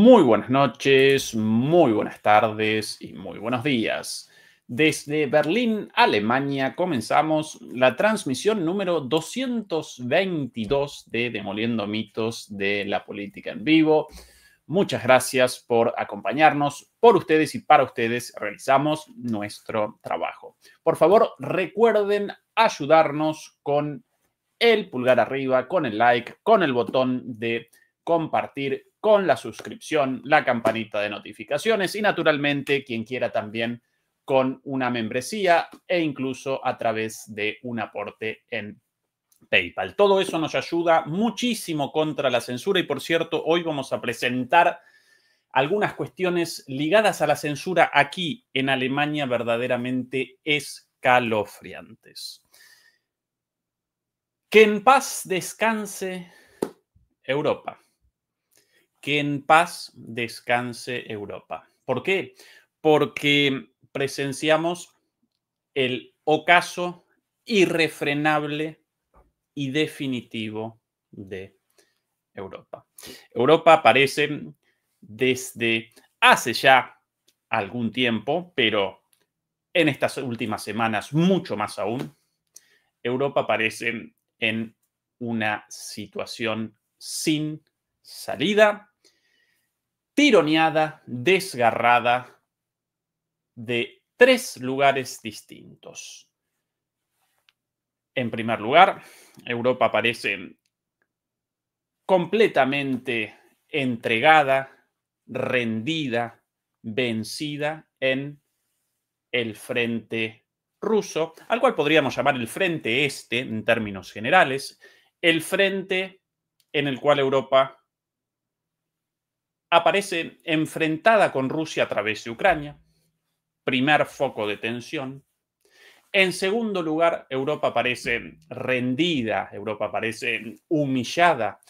Muy buenas noches, muy buenas tardes y muy buenos días. Desde Berlín, Alemania, comenzamos la transmisión número 222 de Demoliendo Mitos de la Política en Vivo. Muchas gracias por acompañarnos. Por ustedes y para ustedes realizamos nuestro trabajo. Por favor, recuerden ayudarnos con el pulgar arriba, con el like, con el botón de compartir, con la suscripción, la campanita de notificaciones y naturalmente quien quiera también con una membresía e incluso a través de un aporte en PayPal. Todo eso nos ayuda muchísimo contra la censura y por cierto, hoy vamos a presentar algunas cuestiones ligadas a la censura aquí en Alemania verdaderamente escalofriantes. Que en paz descanse Europa. Que en paz descanse Europa. ¿Por qué? Porque presenciamos el ocaso irrefrenable y definitivo de Europa. Europa parece desde hace ya algún tiempo, pero en estas últimas semanas mucho más aún, Europa parece en una situación sin salida, tironeada, desgarrada de tres lugares distintos. En primer lugar, Europa parece completamente entregada, rendida, vencida en el frente ruso, al cual podríamos llamar el frente este en términos generales, el frente en el cual Europa aparece enfrentada con Rusia a través de Ucrania, primer foco de tensión. En segundo lugar, Europa aparece rendida, Europa aparece humillada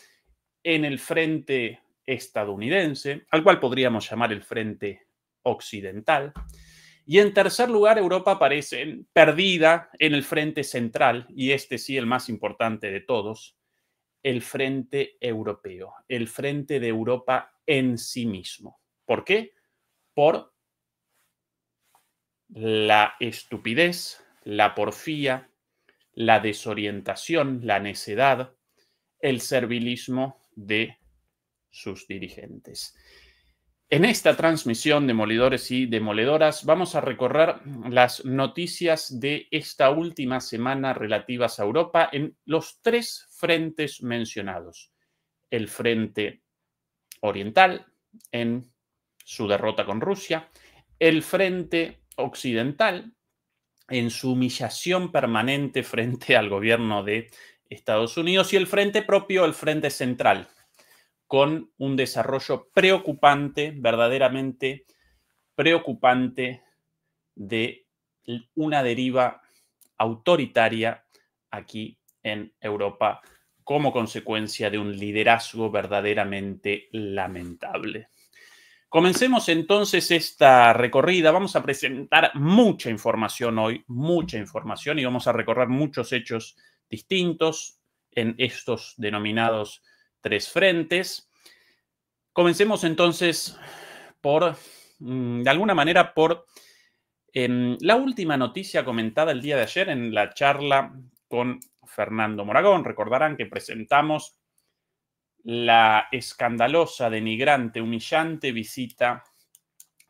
en el frente estadounidense, al cual podríamos llamar el frente occidental. Y en tercer lugar, Europa aparece perdida en el frente central, y este sí el más importante de todos, el frente europeo, el frente de Europa en sí mismo. ¿Por qué? Por la estupidez, la porfía, la desorientación, la necedad, el servilismo de sus dirigentes. En esta transmisión, demolidores y demoledoras, vamos a recorrer las noticias de esta última semana relativas a Europa en los tres frentes mencionados. El frente oriental, en su derrota con Rusia, el frente occidental, en su humillación permanente frente al gobierno de Estados Unidos, y el frente propio, el frente central, con un desarrollo preocupante, verdaderamente preocupante, de una deriva autoritaria aquí en Europa como consecuencia de un liderazgo verdaderamente lamentable. Comencemos entonces esta recorrida. Vamos a presentar mucha información hoy, mucha información, y vamos a recorrer muchos hechos distintos en estos denominados tres frentes. Comencemos entonces por, de alguna manera, por la última noticia comentada el día de ayer en la charla con Fernando Moragón. Recordarán que presentamos la escandalosa, denigrante, humillante visita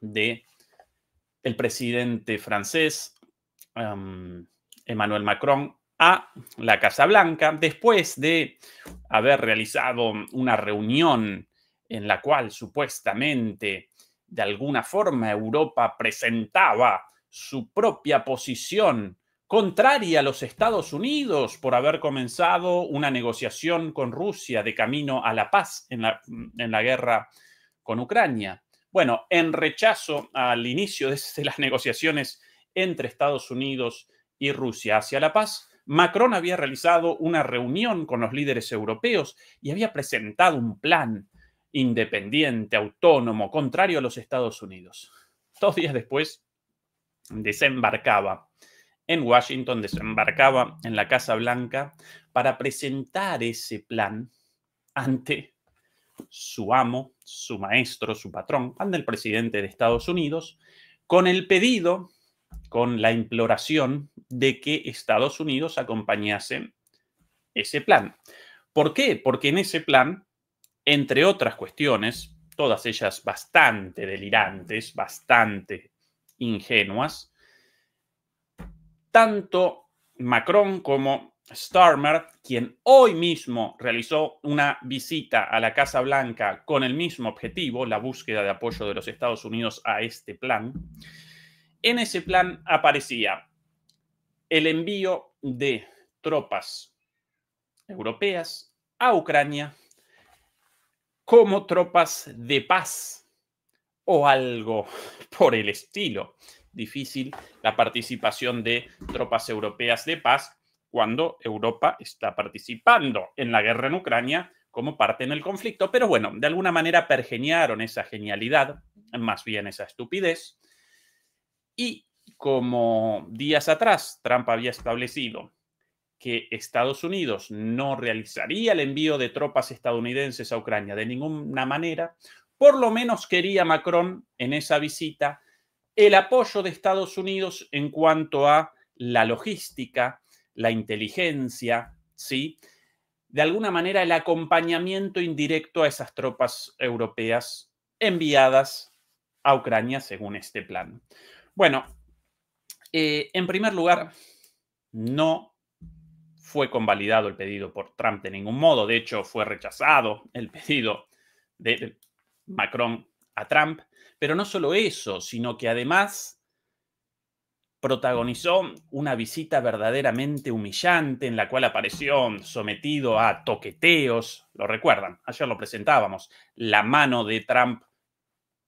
de el presidente francés Emmanuel Macron a la Casa Blanca, después de haber realizado una reunión en la cual supuestamente de alguna forma Europa presentaba su propia posición contraria a los Estados Unidos por haber comenzado una negociación con Rusia de camino a la paz en la guerra con Ucrania. Bueno, en rechazo al inicio de las negociaciones entre Estados Unidos y Rusia hacia la paz, Macron había realizado una reunión con los líderes europeos y había presentado un plan independiente, autónomo, contrario a los Estados Unidos. 2 días después, desembarcaba en Washington, desembarcaba en la Casa Blanca para presentar ese plan ante su amo, su maestro, su patrón, ante el presidente de Estados Unidos, con el pedido, con la imploración de que Estados Unidos acompañase ese plan. ¿Por qué? Porque en ese plan, entre otras cuestiones, todas ellas bastante delirantes, bastante ingenuas, tanto Macron como Starmer, quien hoy mismo realizó una visita a la Casa Blanca con el mismo objetivo, la búsqueda de apoyo de los Estados Unidos a este plan, en ese plan aparecía el envío de tropas europeas a Ucrania como tropas de paz o algo por el estilo. Difícil la participación de tropas europeas de paz cuando Europa está participando en la guerra en Ucrania como parte en el conflicto. Pero bueno, de alguna manera pergeñaron esa genialidad, más bien esa estupidez. Y como días atrás Trump había establecido que Estados Unidos no realizaría el envío de tropas estadounidenses a Ucrania de ninguna manera, por lo menos quería Macron en esa visita el apoyo de Estados Unidos en cuanto a la logística, la inteligencia, ¿sí? De alguna manera el acompañamiento indirecto a esas tropas europeas enviadas a Ucrania según este plan. Bueno, en primer lugar, no fue convalidado el pedido por Trump de ningún modo. De hecho, fue rechazado el pedido de Macron a Trump. Pero no solo eso, sino que además protagonizó una visita verdaderamente humillante en la cual apareció sometido a toqueteos. Lo recuerdan, ayer lo presentábamos. La mano de Trump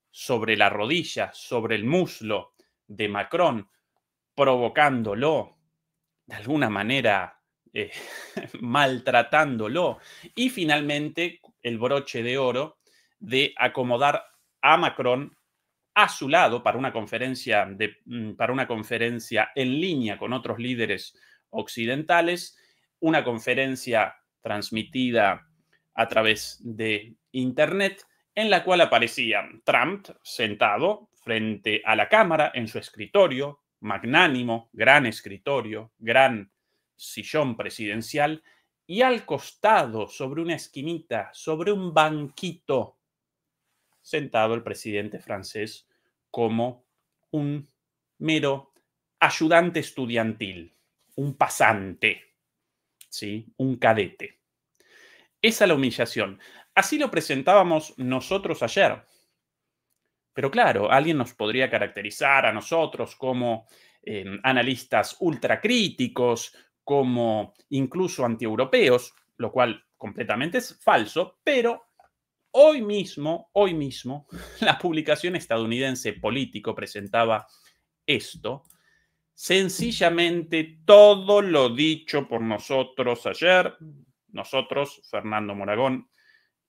sobre la rodilla, sobre el muslo de Macron, provocándolo de alguna manera, maltratándolo. Y finalmente el broche de oro de acomodar a Macron a su lado para una conferencia en línea con otros líderes occidentales, una conferencia transmitida a través de Internet, en la cual aparecía Trump sentado frente a la cámara en su escritorio, magnánimo, gran escritorio, gran sillón presidencial, y al costado, sobre una esquinita, sobre un banquito, sentado el presidente francés como un mero ayudante estudiantil, un pasante, ¿sí? Un cadete. Esa es la humillación. Así lo presentábamos nosotros ayer. Pero claro, alguien nos podría caracterizar a nosotros como analistas ultracríticos, como incluso antieuropeos, lo cual completamente es falso, pero hoy mismo, la publicación estadounidense Político presentaba esto. Sencillamente todo lo dicho por nosotros ayer, nosotros, Fernando Moragón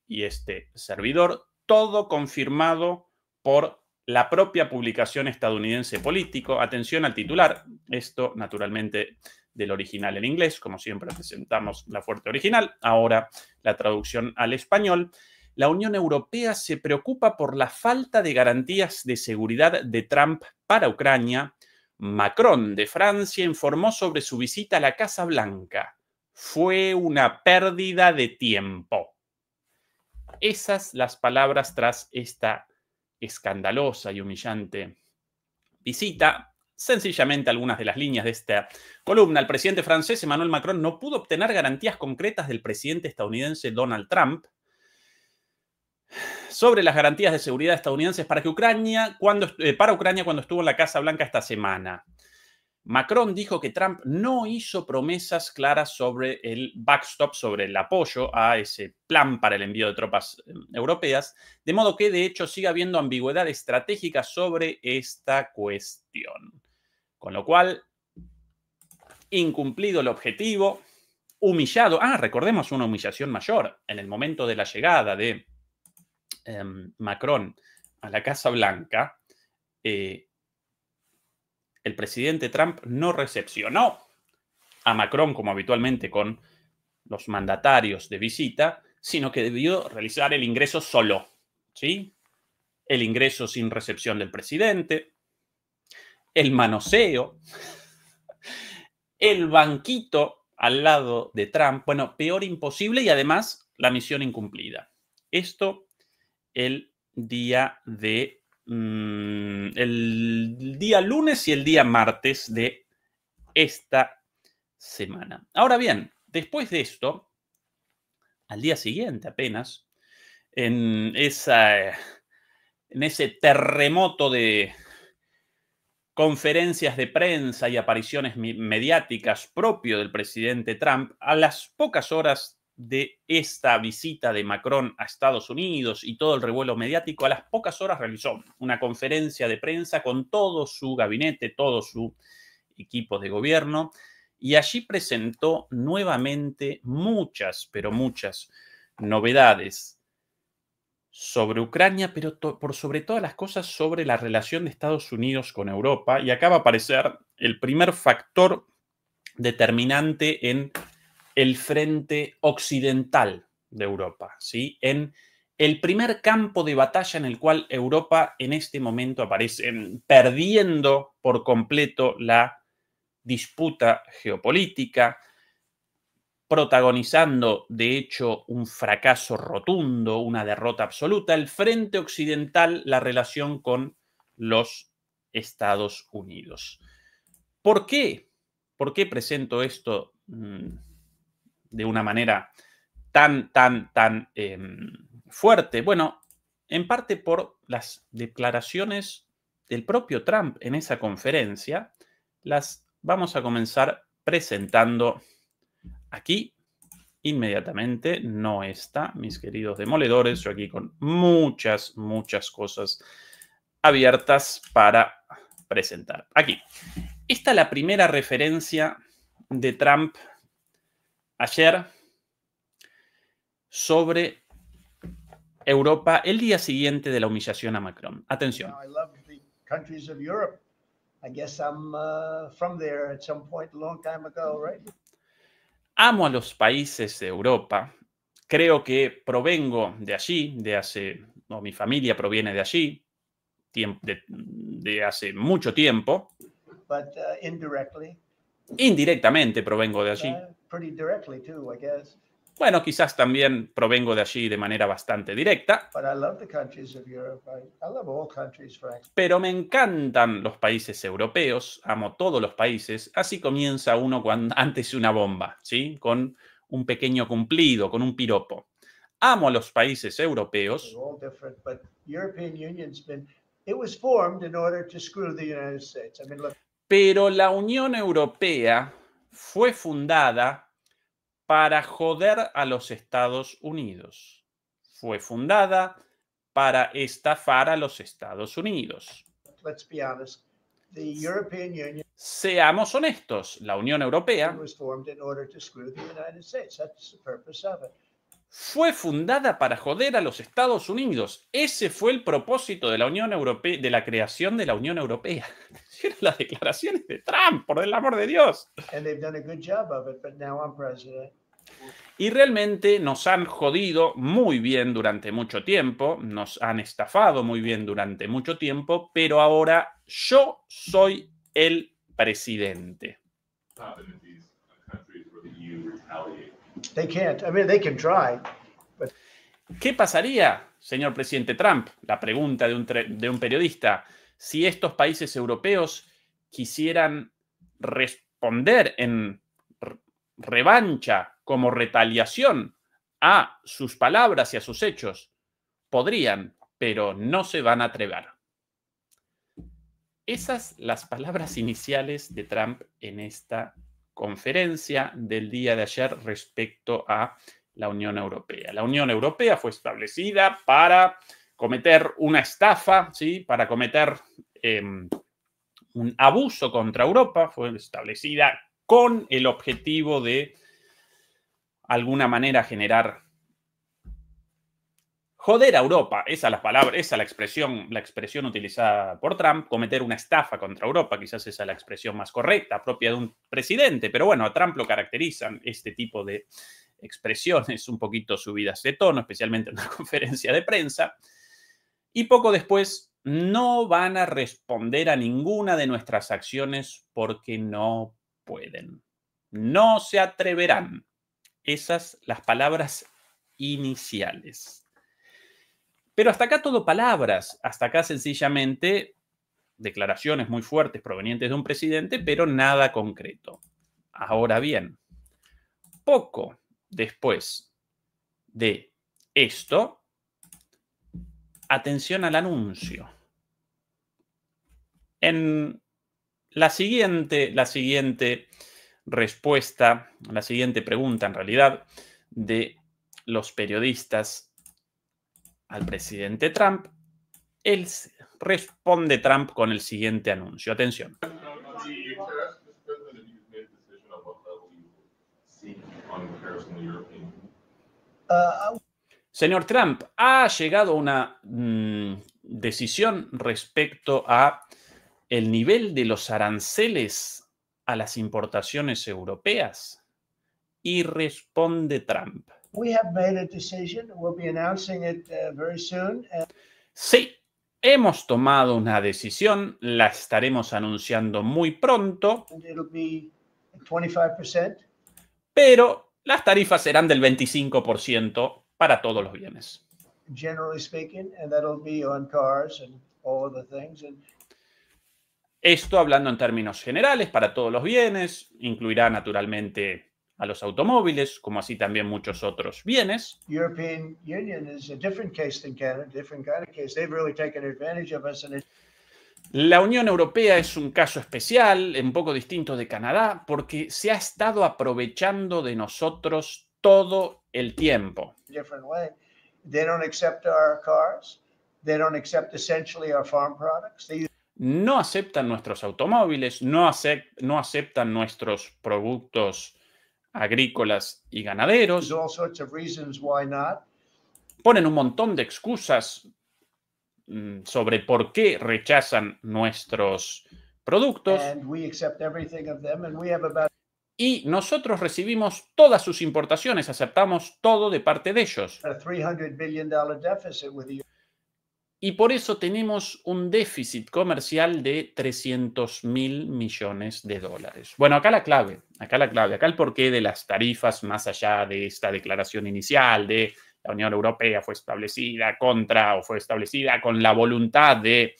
y este servidor, todo confirmado por la propia publicación estadounidense Político. Atención al titular, esto naturalmente del original en inglés, como siempre presentamos la fuente original, ahora la traducción al español. La Unión Europea se preocupa por la falta de garantías de seguridad de Trump para Ucrania. Macron de Francia informó sobre su visita a la Casa Blanca. Fue una pérdida de tiempo. Esas las palabras tras esta escandalosa y humillante visita. Sencillamente algunas de las líneas de esta columna. El presidente francés Emmanuel Macron no pudo obtener garantías concretas del presidente estadounidense Donald Trump sobre las garantías de seguridad estadounidenses para Ucrania cuando estuvo en la Casa Blanca esta semana. Macron dijo que Trump no hizo promesas claras sobre el backstop, sobre el apoyo a ese plan para el envío de tropas europeas, de modo que de hecho sigue habiendo ambigüedad estratégica sobre esta cuestión. Con lo cual, incumplido el objetivo, humillado. Recordemos una humillación mayor en el momento de la llegada de Macron a la Casa Blanca. El presidente Trump no recepcionó a Macron como habitualmente con los mandatarios de visita, sino que debió realizar el ingreso solo, ¿sí? El ingreso sin recepción del presidente, el manoseo, el banquito al lado de Trump. Bueno, peor imposible y además la misión incumplida. Esto el día el día lunes y el día martes de esta semana. Ahora bien, después de esto, al día siguiente apenas, en ese terremoto de conferencias de prensa y apariciones mediáticas propio del presidente Trump, a las pocas horas de esta visita de Macron a Estados Unidos y todo el revuelo mediático, a las pocas horas realizó una conferencia de prensa con todo su gabinete, todo su equipo de gobierno, y allí presentó nuevamente muchas, pero muchas novedades sobre Ucrania, pero por sobre todas las cosas sobre la relación de Estados Unidos con Europa. Y acá va a aparecer el primer factor determinante en el frente occidental de Europa, ¿sí? En el primer campo de batalla en el cual Europa en este momento aparece perdiendo por completo la disputa geopolítica, protagonizando, de hecho, un fracaso rotundo, una derrota absoluta, el frente occidental, la relación con los Estados Unidos. ¿Por qué? ¿Por qué presento esto de una manera tan fuerte? Bueno, en parte por las declaraciones del propio Trump en esa conferencia. Las vamos a comenzar presentando aquí inmediatamente. No está, mis queridos demoledores, yo aquí con muchas cosas abiertas para presentar. Aquí. Esta es la primera referencia de Trump ayer sobre Europa el día siguiente de la humillación a Macron. Atención. I love the countries of Europe. I guess I'm from there at some point a long time ago, right? Amo a los países de Europa. Creo que provengo de allí, mi familia proviene de allí, de hace mucho tiempo. But indirectly. Indirectamente provengo de allí. Pretty directly too, I guess. Bueno, quizás también provengo de allí de manera bastante directa. But I love the countries of Europe. I love all countries, frankly. Pero me encantan los países europeos, amo todos los países. Así comienza uno antes de una bomba, ¿sí? Con un pequeño cumplido, con un piropo. Amo a los países europeos. They're all different, but European Union's it was formed in order to screw the United States. I mean, look. Pero la Unión Europea fue fundada para joder a los Estados Unidos. Fue fundada para estafar a los Estados Unidos. Let's be honest. The European Union. Seamos honestos, la Unión Europea was formed in order to screw the United States. That's the purpose of it. Fue fundada para joder a los Estados Unidos. Ese fue el propósito de la Unión Europea, de la creación de la Unión Europea. Eran las declaraciones de Trump, por el amor de Dios. And they've done a good job of it, but now I'm president. Y realmente nos han jodido muy bien durante mucho tiempo, nos han estafado muy bien durante mucho tiempo, pero ahora yo soy el presidente. They can't. I mean, they can try. But... ¿Qué pasaría, señor presidente Trump? La pregunta de un periodista. Si estos países europeos quisieran responder en revancha, como retaliación a sus palabras y a sus hechos, podrían, pero no se van a atrever. Esas las palabras iniciales de Trump en esta conferencia del día de ayer respecto a la Unión Europea. La Unión Europea fue establecida para cometer una estafa, ¿sí? Para cometer un abuso contra Europa. Fue establecida con el objetivo de alguna manera joder a Europa. Esa es la palabra, esa es la expresión utilizada por Trump, cometer una estafa contra Europa. Quizás esa es la expresión más correcta, propia de un presidente, pero bueno, a Trump lo caracterizan este tipo de expresiones un poquito subidas de tono, especialmente en una conferencia de prensa. Y poco después, no van a responder a ninguna de nuestras acciones porque no pueden. No se atreverán. Esas las palabras iniciales. Pero hasta acá todo palabras. Hasta acá sencillamente declaraciones muy fuertes provenientes de un presidente, pero nada concreto. Ahora bien, poco después de esto, atención al anuncio. En la siguiente respuesta, la siguiente pregunta en realidad de los periodistas al presidente Trump, él responde Trump con el siguiente anuncio. Atención. Señor Trump, ¿ha llegado una decisión respecto a el nivel de los aranceles a las importaciones europeas? Y responde Trump. We have made a decision. We'll be announcing it very soon. Sí, hemos tomado una decisión, la estaremos anunciando muy pronto, And it'll be 25%. pero las tarifas serán del 25% para todos los bienes. Generally speaking, and that'll be on cars and all of the things. And esto hablando en términos generales para todos los bienes, incluirá naturalmente a los automóviles, como así también muchos otros bienes. European Union is a different case than Canada, different kind of case. They've really taken advantage of us. And la Unión Europea es un caso especial, un poco distinto de Canadá, porque se ha estado aprovechando de nosotros todo el tiempo. Different way. They don't accept our cars. They don't accept essentially our farm products. No aceptan nuestros automóviles, no aceptan nuestros productos agrícolas y ganaderos. There's all sorts of reasons why not. Ponen un montón de excusas sobre por qué rechazan nuestros productos. And we accept everything of them, and we have about y nosotros recibimos todas sus importaciones, aceptamos todo de parte de ellos. a $300 billion deficit with the Y por eso tenemos un déficit comercial de 300.000 millones de dólares. Bueno, acá la clave, acá el porqué de las tarifas, más allá de esta declaración inicial de la Unión Europea fue establecida con la voluntad de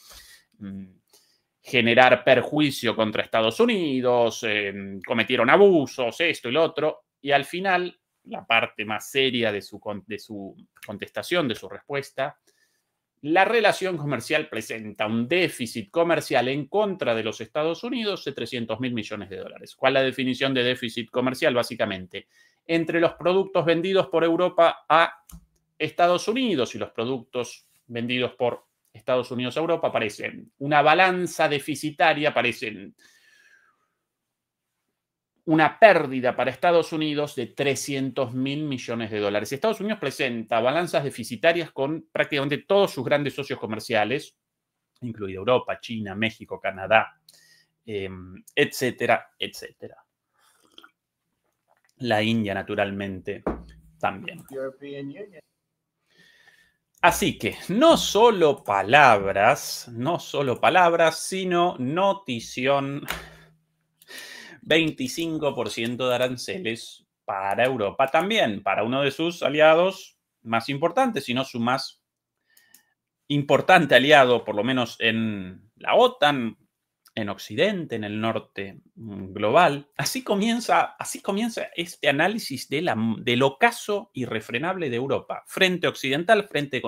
generar perjuicio contra Estados Unidos, cometieron abusos, esto y lo otro, y al final, la parte más seria de su contestación, de su respuesta, la relación comercial presenta un déficit comercial en contra de los Estados Unidos de 300.000 millones de dólares. ¿Cuál es la definición de déficit comercial? Básicamente, entre los productos vendidos por Europa a Estados Unidos y los productos vendidos por Estados Unidos a Europa aparecen una balanza deficitaria, aparecen una pérdida para Estados Unidos de 300.000 millones de dólares. Estados Unidos presenta balanzas deficitarias con prácticamente todos sus grandes socios comerciales, incluida Europa, China, México, Canadá, etcétera, etcétera. La India, naturalmente, también. European Union. Así que no solo palabras, sino notición. 25% de aranceles para Europa también, para uno de sus aliados más importantes, si no su más importante aliado, por lo menos en la OTAN, en Occidente, en el norte global. Así comienza este análisis del ocaso irrefrenable de Europa, frente occidental, frente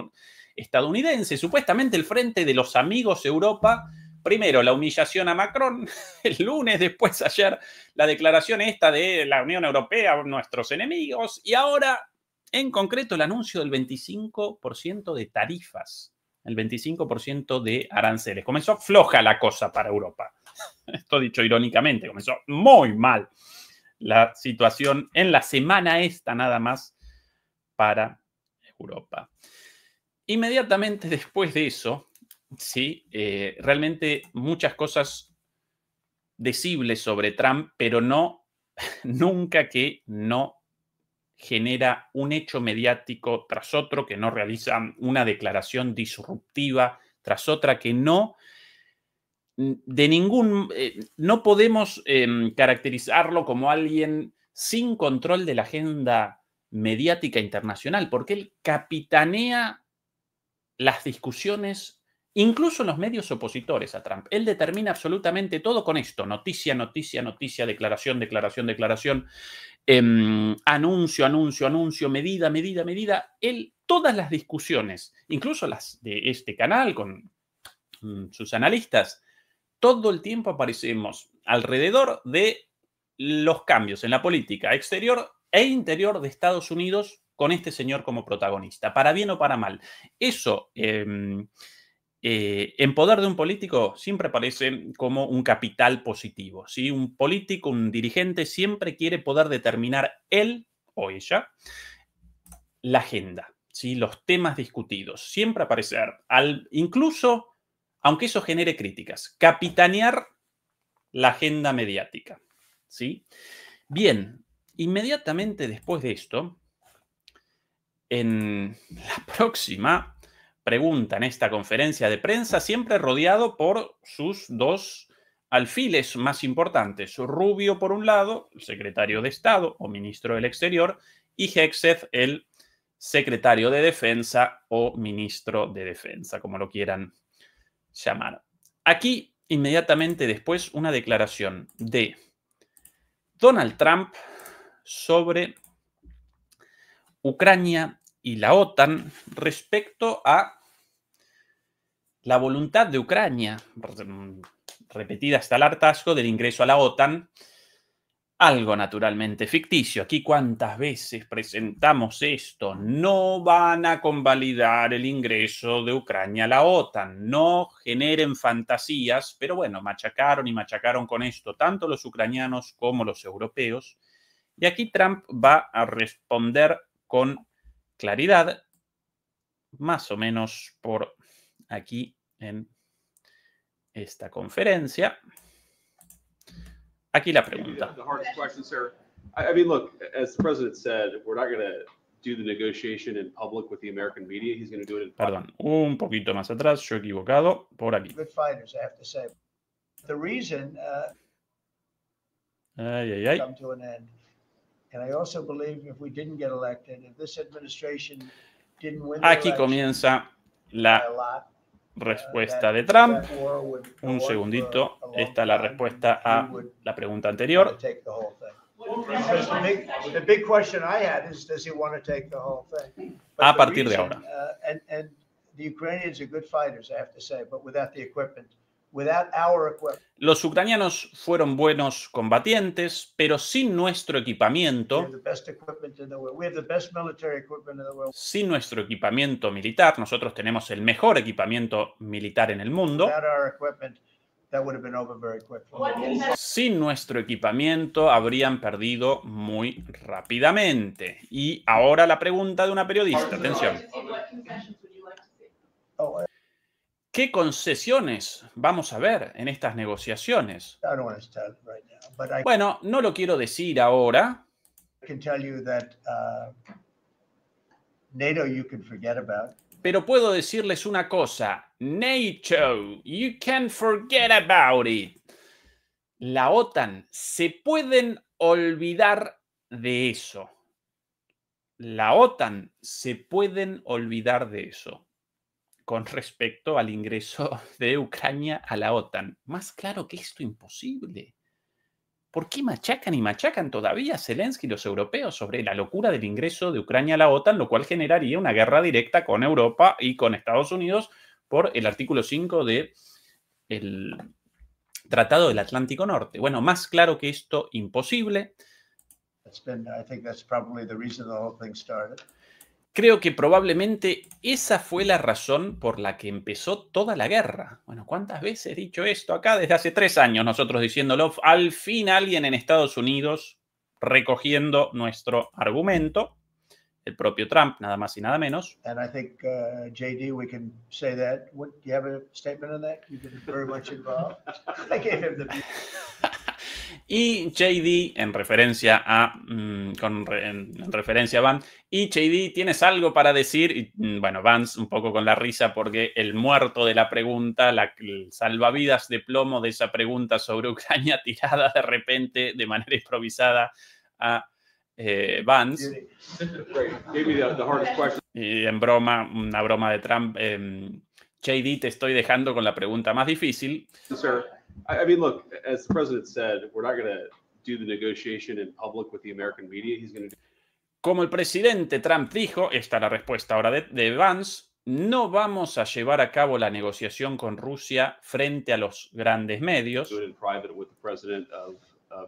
estadounidense, supuestamente el frente de los amigos de Europa. Primero, la humillación a Macron el lunes, después ayer la declaración esta de la Unión Europea, nuestros enemigos, y ahora, en concreto, el anuncio del 25% de tarifas, el 25% de aranceles. Comenzó floja la cosa para Europa. Esto dicho irónicamente, comenzó muy mal la situación en la semana esta nada más para Europa. Inmediatamente después de eso, sí, realmente muchas cosas decibles sobre Trump, pero nunca que no genera un hecho mediático tras otro, que no realiza una declaración disruptiva tras otra, que no no podemos caracterizarlo como alguien sin control de la agenda mediática internacional, porque él capitanea las discusiones, incluso en los medios opositores a Trump. Él determina absolutamente todo con esto: noticia, noticia, noticia, declaración, declaración, declaración, anuncio, anuncio, anuncio, medida, medida, medida. Él, todas las discusiones, incluso las de este canal con sus analistas, todo el tiempo aparecemos alrededor de los cambios en la política exterior e interior de Estados Unidos con este señor como protagonista, para bien o para mal. Eso, en poder de un político, siempre parece como un capital positivo, ¿sí? Un político, un dirigente, siempre quiere poder determinar él o ella la agenda, ¿sí? Los temas discutidos. Siempre aparecer, incluso, aunque eso genere críticas, capitanear la agenda mediática, ¿sí? Bien, inmediatamente después de esto, en la próxima pregunta en esta conferencia de prensa, siempre rodeado por sus dos alfiles más importantes: Rubio por un lado, el secretario de Estado o ministro del Exterior, y Hegseth, el secretario de Defensa o ministro de Defensa, como lo quieran llamar. Aquí, inmediatamente después, una declaración de Donald Trump sobre Ucrania y la OTAN respecto a la voluntad de Ucrania, repetida hasta el hartazgo, del ingreso a la OTAN. Algo naturalmente ficticio. Aquí, ¿cuántas veces presentamos esto? No van a convalidar el ingreso de Ucrania a la OTAN. No generen fantasías, pero bueno, machacaron y machacaron con esto tanto los ucranianos como los europeos. Y aquí Trump va a responder con claridad, más o menos por aquí en esta conferencia. Aquí la pregunta. The hardest question, sir. I mean, look, as the president said, we're not going to do the negotiation in public with the American media. He's going to do it in private. Perdón, un poquito más atrás, yo he equivocado, por aquí. Good fighters, I have to say. The reason come to an end. And I also believe if we didn't get elected, if this administration didn't win the Aquí election comienza by la a lot, respuesta de Trump. that war would go Un on segundito, for a long esta es la time, respuesta and a he would la pregunta want to anterior. take the whole thing. Because the big question I had is, does he want to take the whole thing? But A the partir de reason, ahora. And the Ukrainians are good fighters, I have to say, but without the equipment, without our equipment. Los ucranianos fueron buenos combatientes, pero sin nuestro We equipamiento, have the best equipment in the world. We have the best military equipment in the world. sin nuestro equipamiento militar, nosotros tenemos el mejor equipamiento militar en el mundo. Without our equipment, that would have been over very quickly. Sin nuestro equipamiento habrían perdido muy rápidamente. Y ahora la pregunta de una periodista, atención. Oh, ¿Qué concesiones vamos a ver en estas negociaciones? I don't want to tell you right now, but I Bueno, no lo quiero decir ahora, can tell you that NATO you can forget about. pero puedo decirles una cosa: NATO, you can forget about it. La OTAN, se pueden olvidar de eso. La OTAN, se pueden olvidar de eso con respecto al ingreso de Ucrania a la OTAN. Más claro que esto, imposible. ¿Por qué machacan y machacan todavía Zelensky y los europeos sobre la locura del ingreso de Ucrania a la OTAN, lo cual generaría una guerra directa con Europa y con Estados Unidos por el artículo 5 del Tratado del Atlántico Norte? Bueno, más claro que esto, imposible. I think that's probably the reason the whole thing started. Creo que probablemente esa fue la razón por la que empezó toda la guerra. Bueno, ¿cuántas veces he dicho esto acá? Desde hace 3 años nosotros diciéndolo. Al fin alguien en Estados Unidos recogiendo nuestro argumento. El propio Trump, nada más y nada menos. And I think, JD, we can say that. Do you have a statement on that? You've been very much involved. I gave him the... Y JD, en referencia a en referencia a Vance, y JD, ¿tienes algo para decir? Y, bueno, Vance un poco con la risa porque el muerto de la pregunta, el salvavidas de plomo de esa pregunta sobre Ucrania tirada de repente, de manera improvisada a Vance. Y en broma, una broma de Trump, JD, te estoy dejando con la pregunta más difícil. Sir, I mean, look, as the president said, we're not going to do the negotiation in public with the American media. He's going to do. Como el presidente Trump dijo, esta es la respuesta ahora de Vance, no vamos a llevar a cabo la negociación con Rusia frente a los grandes medios. Do it in private with the president of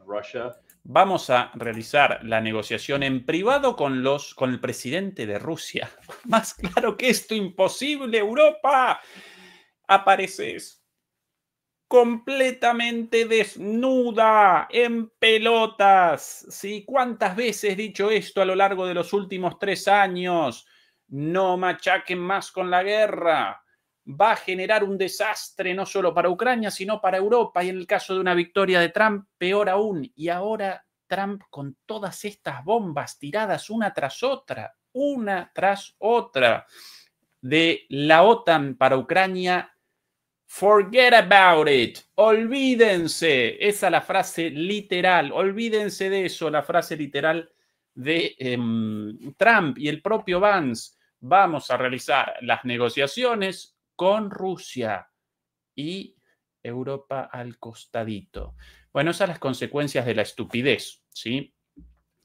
Russia. Vamos a realizar la negociación en privado con el presidente de Rusia. Más claro que esto, imposible, Europa. Apareces completamente desnuda, en pelotas. ¿Sí? ¿Cuántas veces he dicho esto a lo largo de los últimos 3 años? No machaquen más con la guerra. Va a generar un desastre no solo para Ucrania, sino para Europa. Y en el caso de una victoria de Trump, peor aún. Y ahora Trump con todas estas bombas tiradas una tras otra, de la OTAN para Ucrania. Forget about it. Olvídense. Esa es la frase literal. Olvídense de eso, la frase literal de Trump y el propio Vance. Vamos a realizar las negociaciones con Rusia y Europa al costadito. Bueno, esas son las consecuencias de la estupidez, ¿sí?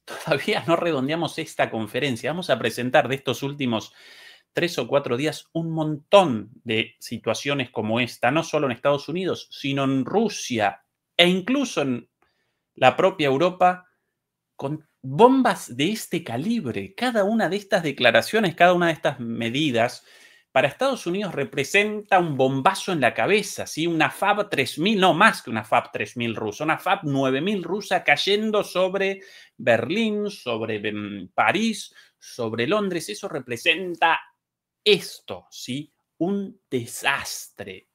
Todavía no redondeamos esta conferencia. Vamos a presentar de estos últimos 3 o 4 días un montón de situaciones como esta, no solo en Estados Unidos, sino en Rusia e incluso en la propia Europa, con bombas de este calibre. Cada una de estas declaraciones, cada una de estas medidas, para Estados Unidos representa un bombazo en la cabeza, ¿sí? Una FAB 3000, no más que una FAB 3000 rusa, una FAB 9000 rusa cayendo sobre Berlín, sobre París, sobre Londres. Eso representa esto, ¿sí? Un desastre.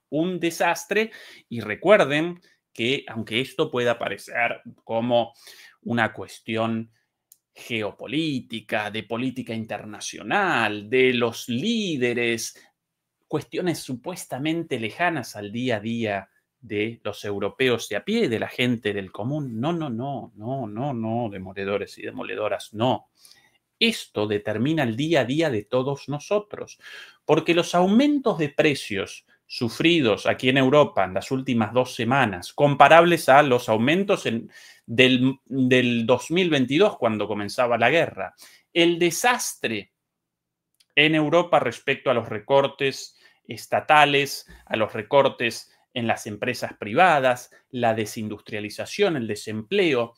Y recuerden que aunque esto pueda parecer como una cuestión geopolítica, de política internacional, de los líderes, cuestiones supuestamente lejanas al día a día de los europeos de a pie, de la gente del común. No, demoledores y demoledoras, no. Esto determina el día a día de todos nosotros, porque los aumentos de precios sufridos aquí en Europa en las últimas 2 semanas, comparables a los aumentos del 2022, cuando comenzaba la guerra, el desastre en Europa respecto a los recortes estatales, a los recortes en las empresas privadas, la desindustrialización, el desempleo,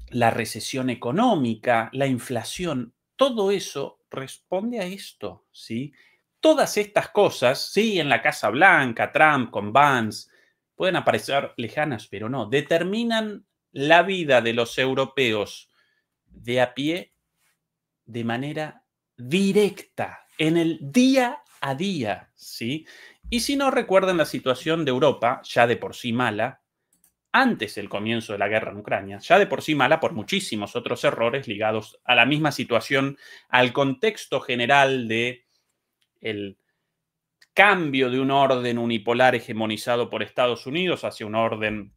la recesión económica, la inflación, todo eso responde a esto, ¿sí? Todas estas cosas, sí, en la Casa Blanca, Trump, con Vance, pueden parecer lejanas, pero no, determinan la vida de los europeos de a pie de manera directa, en el día a día, ¿sí? Y si no recuerdan la situación de Europa, ya de por sí mala, antes del comienzo de la guerra en Ucrania, ya de por sí mala por muchísimos otros errores ligados a la misma situación, al contexto general de el cambio de un orden unipolar hegemonizado por Estados Unidos hacia un orden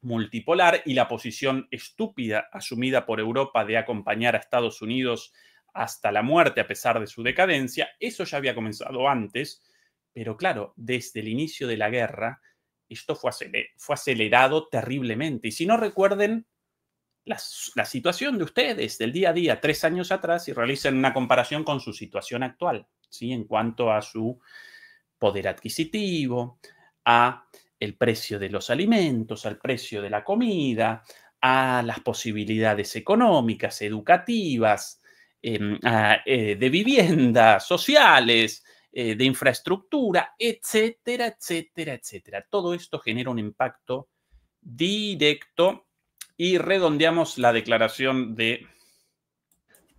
multipolar y la posición estúpida asumida por Europa de acompañar a Estados Unidos hasta la muerte a pesar de su decadencia. Eso ya había comenzado antes, pero claro, desde el inicio de la guerra esto fue acelerado terriblemente. Y si no, recuerden la situación de ustedes del día a día 3 años atrás y realicen una comparación con su situación actual, ¿sí? En cuanto a su poder adquisitivo, a el precio de los alimentos, al precio de la comida, a las posibilidades económicas, educativas, de vivienda, sociales, de infraestructura, etcétera, etcétera, etcétera. Todo esto genera un impacto directo y redondeamos la declaración de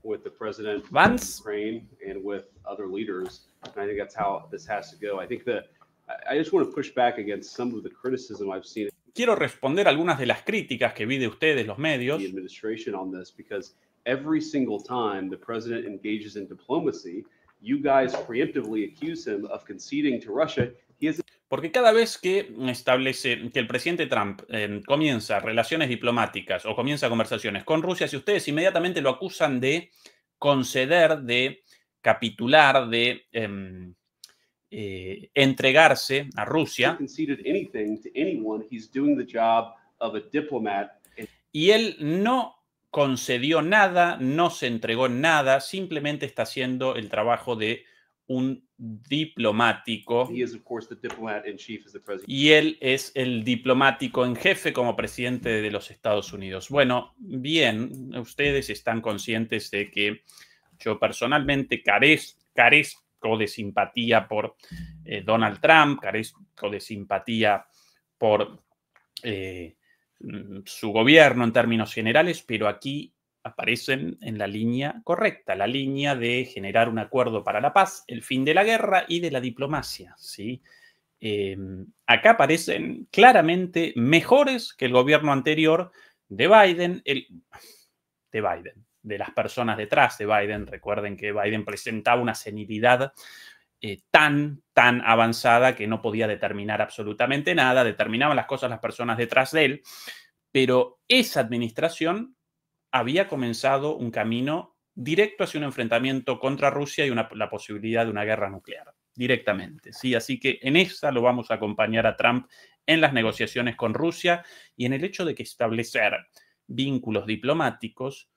with the president Vance. of Ukraine and with other leaders. And I think that's how this has to go. I think I just want to push back against some of the criticism I've seen. quiero responder algunas de las críticas que vi de ustedes, los medios. The administration on this, because every single time the president engages in diplomacy, you guys preemptively accuse him of conceding to Russia. He has Porque cada vez que el presidente Trump comienza relaciones diplomáticas o comienza conversaciones con Rusia, si ustedes inmediatamente lo acusan de conceder, de capitular, de entregarse a Rusia, conceded anything to anyone. He's doing the job of a diplomat. y él no concedió nada, no se entregó nada, simplemente está haciendo el trabajo de un diplomático. He is, of course, the diplomat in chief as the president. Y él es el diplomático en jefe como presidente de los Estados Unidos. Bueno, bien, ustedes están conscientes de que yo personalmente carezco de simpatía por Donald Trump, carezco de simpatía por su gobierno en términos generales, pero aquí aparecen en la línea correcta, la línea de generar un acuerdo para la paz, el fin de la guerra y de la diplomacia, ¿sí? Acá aparecen claramente mejores que el gobierno anterior de Biden, de las personas detrás de Biden. Recuerden que Biden presentaba una senilidad tan avanzada que no podía determinar absolutamente nada, determinaban las cosas las personas detrás de él, pero esa administración había comenzado un camino directo hacia un enfrentamiento contra Rusia y la posibilidad de una guerra nuclear, directamente, ¿sí? Así que en esa lo vamos a acompañar a Trump en las negociaciones con Rusia y en el hecho de que establecer vínculos diplomáticos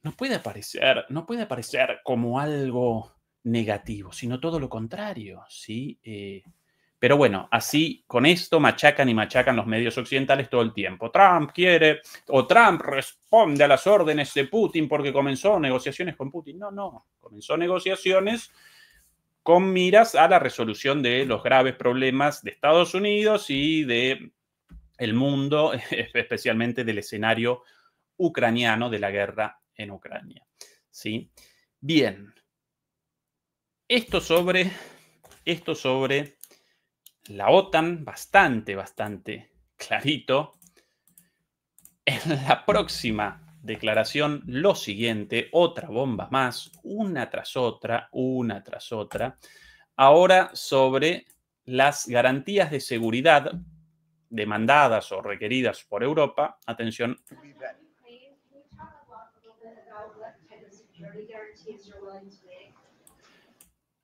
no puede aparecer como algo negativo, sino todo lo contrario, ¿sí? Pero bueno, así con esto machacan y machacan los medios occidentales todo el tiempo. Trump responde a las órdenes de Putin porque comenzó negociaciones con Putin. No, comenzó negociaciones con miras a la resolución de los graves problemas de Estados Unidos y de el mundo, especialmente del escenario ucraniano, de la guerra en Ucrania, ¿sí? Bien, esto sobre la OTAN, bastante clarito. En la próxima declaración, lo siguiente, otra bomba más, una tras otra. Ahora sobre las garantías de seguridad demandadas o requeridas por Europa. Atención.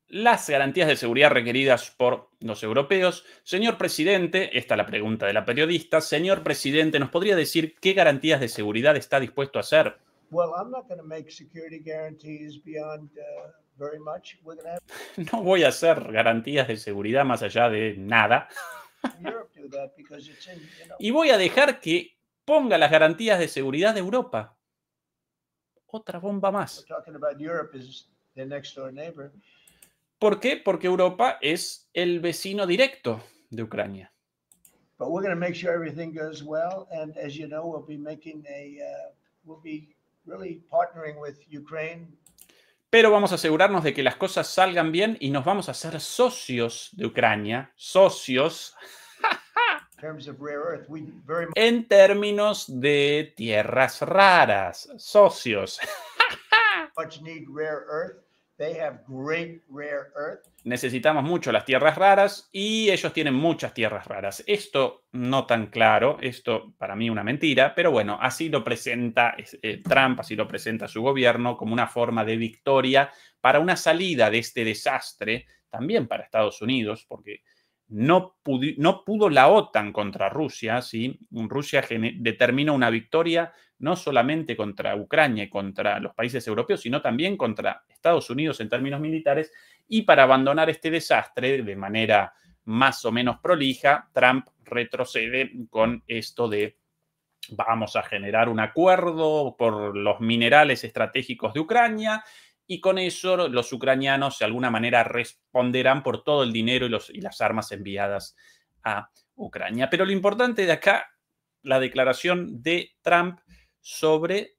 Las garantías de seguridad requeridas por los europeos. Señor presidente, esta es la pregunta de la periodista. Señor presidente, ¿nos podría decir qué garantías de seguridad está dispuesto a hacer? Well, I'm not going to make security guarantees beyond very much. We're going to have No voy a hacer garantías de seguridad más allá de nada. Europe do that because it's in, Y voy a dejar que ponga las garantías de seguridad de Europa. Otra bomba más. we're talking about Europe is their next door neighbor. ¿Por qué? Porque Europa es el vecino directo de Ucrania. But we're going to make sure everything goes well. And as you know, we'll be really partnering with Ukraine. Pero vamos a asegurarnos de que las cosas salgan bien y nos vamos a hacer socios de Ucrania, socios In terms of rare earth, we very en términos de tierras raras, socios. much need rare earth. They have great rare earth. Necesitamos mucho las tierras raras y ellos tienen muchas tierras raras. Esto no tan claro, esto para mí una mentira, pero bueno, así lo presenta Trump, así lo presenta su gobierno como una forma de victoria para una salida de este desastre, también para Estados Unidos, porque no pudo la OTAN contra Rusia, ¿sí? Rusia determina una victoria no solamente contra Ucrania y contra los países europeos, sino también contra Estados Unidos en términos militares. Y para abandonar este desastre de manera más o menos prolija, Trump retrocede con esto de vamos a generar un acuerdo por los minerales estratégicos de Ucrania y con eso los ucranianos de alguna manera responderán por todo el dinero y las armas enviadas a Ucrania. Pero lo importante de acá, la declaración de Trump sobre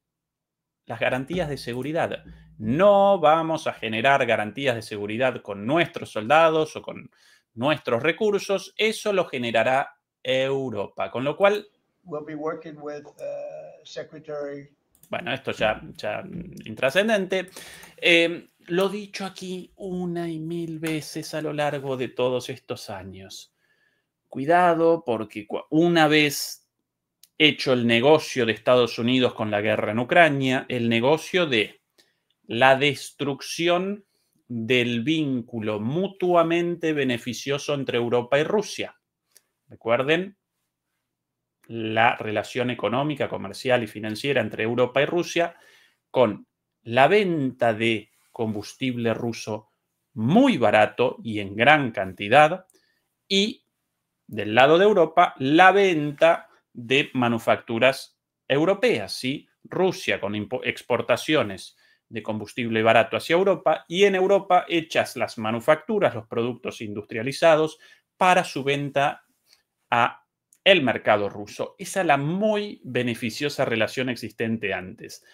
las garantías de seguridad. No vamos a generar garantías de seguridad con nuestros soldados o con nuestros recursos. Eso lo generará Europa. Con lo cual, we'll be working with Secretary. bueno, esto ya intrascendente. Lo dicho aquí una y mil veces a lo largo de todos estos años. Cuidado, porque una vez hecho el negocio de Estados Unidos con la guerra en Ucrania, el negocio de la destrucción del vínculo mutuamente beneficioso entre Europa y Rusia. Recuerden la relación económica, comercial y financiera entre Europa y Rusia con la venta de combustible ruso muy barato y en gran cantidad, y del lado de Europa la venta de manufacturas europeas, ¿sí? Rusia con exportaciones de combustible barato hacia Europa, y en Europa hechas las manufacturas, los productos industrializados para su venta a el mercado ruso. Esa es la muy beneficiosa relación existente antes.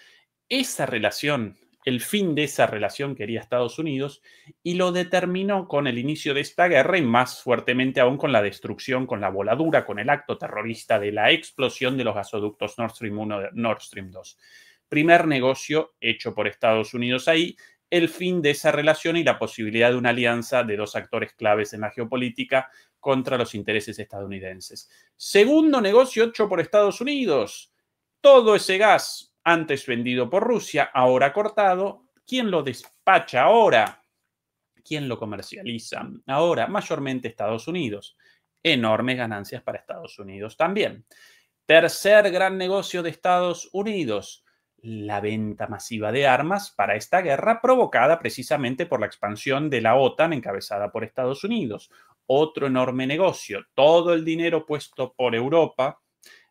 Esa relación, el fin de esa relación quería Estados Unidos, y lo determinó con el inicio de esta guerra, y más fuertemente aún con la destrucción, con la voladura, con el acto terrorista de la explosión de los gasoductos Nord Stream 1, Nord Stream 2. Primer negocio hecho por Estados Unidos ahí, el fin de esa relación y la posibilidad de una alianza de dos actores claves en la geopolítica contra los intereses estadounidenses. Segundo negocio hecho por Estados Unidos, todo ese gas antes vendido por Rusia, ahora cortado, ¿quién lo despacha ahora? ¿Quién lo comercializa ahora? Mayormente Estados Unidos. Enormes ganancias para Estados Unidos también. Tercer gran negocio de Estados Unidos, la venta masiva de armas para esta guerra provocada precisamente por la expansión de la OTAN encabezada por Estados Unidos. Otro enorme negocio, todo el dinero puesto por Europa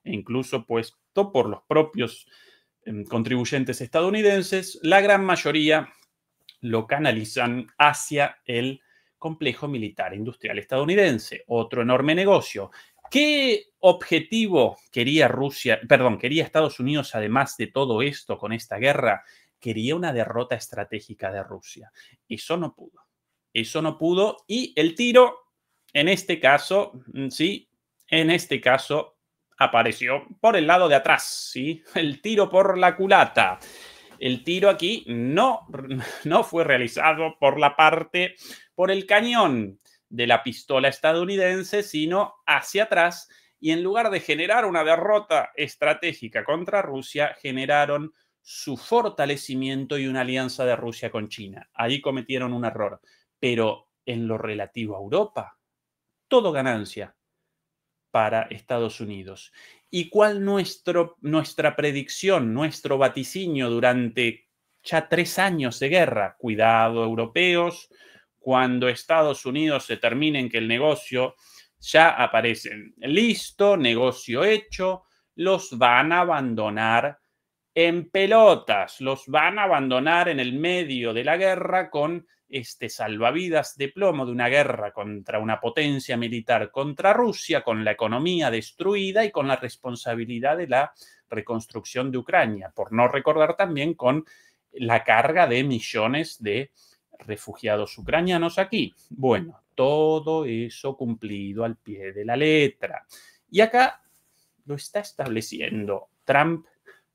e incluso puesto por los propios contribuyentes estadounidenses, la gran mayoría lo canalizan hacia el complejo militar industrial estadounidense. Otro enorme negocio. ¿Qué objetivo quería quería Estados Unidos además de todo esto con esta guerra? Quería una derrota estratégica de Rusia. Eso no pudo. Eso no pudo, y el tiro, en este caso, sí, en este caso apareció por el lado de atrás, ¿sí? El tiro por la culata. El tiro aquí no fue realizado por el cañón de la pistola estadounidense, sino hacia atrás, y en lugar de generar una derrota estratégica contra Rusia, generaron su fortalecimiento y una alianza de Rusia con China. Ahí cometieron un error, pero en lo relativo a Europa, todo ganancia para Estados Unidos. ¿Y cuál nuestra predicción, nuestro vaticinio durante ya 3 años de guerra? Cuidado, europeos, cuando Estados Unidos se termine en que el negocio ya aparece listo, negocio hecho, los van a abandonar en pelotas, los van a abandonar en el medio de la guerra con este salvavidas de plomo de una guerra contra una potencia militar contra Rusia, con la economía destruida y con la responsabilidad de la reconstrucción de Ucrania, por no recordar también con la carga de millones de refugiados ucranianos aquí. Bueno, todo eso cumplido al pie de la letra. Y acá lo está estableciendo Trump